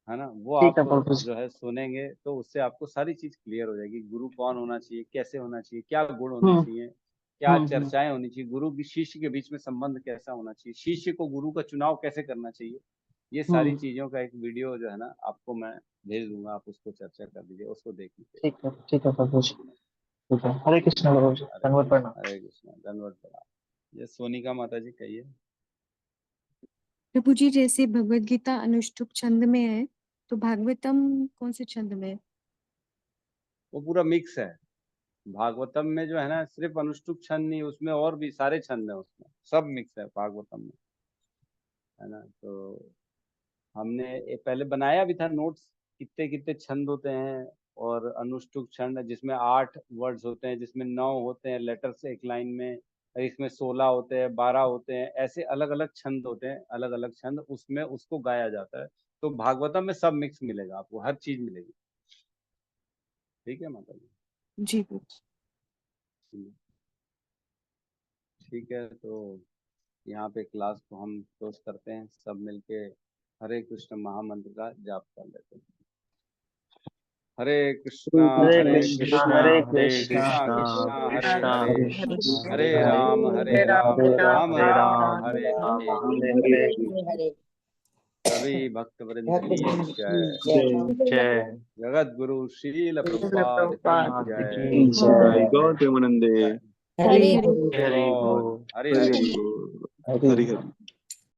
है ना, वो ठीक आप है प्रभु जी। जो है सुनेंगे तो उससे आपको सारी चीज क्लियर हो जाएगी। गुरु कौन होना चाहिए, कैसे होना चाहिए, क्या गुण होने हम्म चाहिए, क्या हम्म। चर्चाएं होनी चाहिए, गुरु की शिष्य के बीच में संबंध कैसा होना चाहिए, शिष्य को गुरु का चुनाव कैसे करना चाहिए, ये सारी हम्म, चीजों का एक वीडियो जो है ना आपको मैं भेज दूंगा, आप उसको चर्चा कर लीजिए, उसको देख लीजिए। ठीक है प्रभु जी। ठीक है, हरे कृष्ण प्रभु जी, हरे धन्यवाद प्रणाम। हरे कृष्ण, धन्यवाद प्रणाम। ये सोनिका माता जी कहिए। प्रभु जी, जैसे भगवत गीता अनुष्टुप छंद में है, तो भागवतम कौन से छंद में है? वो पूरा मिक्स है। भागवतम में जो है ना सिर्फ अनुष्टुप छंद नहीं, उसमें और भी सारे छंद है, उसमें सब मिक्स है भागवतम में, है ना। तो हमने ये पहले बनाया भी था नोट्स, कितने कितने छंद होते हैं, और अनुष्टुप छंद जिसमें 8 वर्ड्स होते हैं, जिसमें 9 होते हैं लेटर्स एक लाइन में, और इसमें 16 होते हैं, 12 होते हैं, ऐसे अलग अलग छंद होते हैं, अलग अलग छंद, उसमें उसको गाया जाता है। तो भागवतम में सब मिक्स मिलेगा आपको, हर चीज मिलेगी। ठीक है माता जी प्रभु। जी। ठीक है, तो यहाँ पे क्लास को हम क्लोज करते हैं, सब मिलके हरे कृष्ण महामंत्र का जाप कर लेते हैं। हरे कृष्णा हरे हरे कृष्णा कृष्णा हरे कृष्णा कृष्णा कृष्णा हरे कृष्णा हरे, कृष्णा हरे हरे राम हरे राम हरे राम हरे राम राम हरे राम हरे। हरे हरे हरे। हरे सभी भक्त वृंद भक्त की जय। जय जगत गुरु शील प्रभुपाद की प्रभुपाद जय। की जय गौतम नंदे। जय हरे हरे गुरु हरि बोल बोल हरि हरि हरि। हरि बोल। हरे हरि हरि।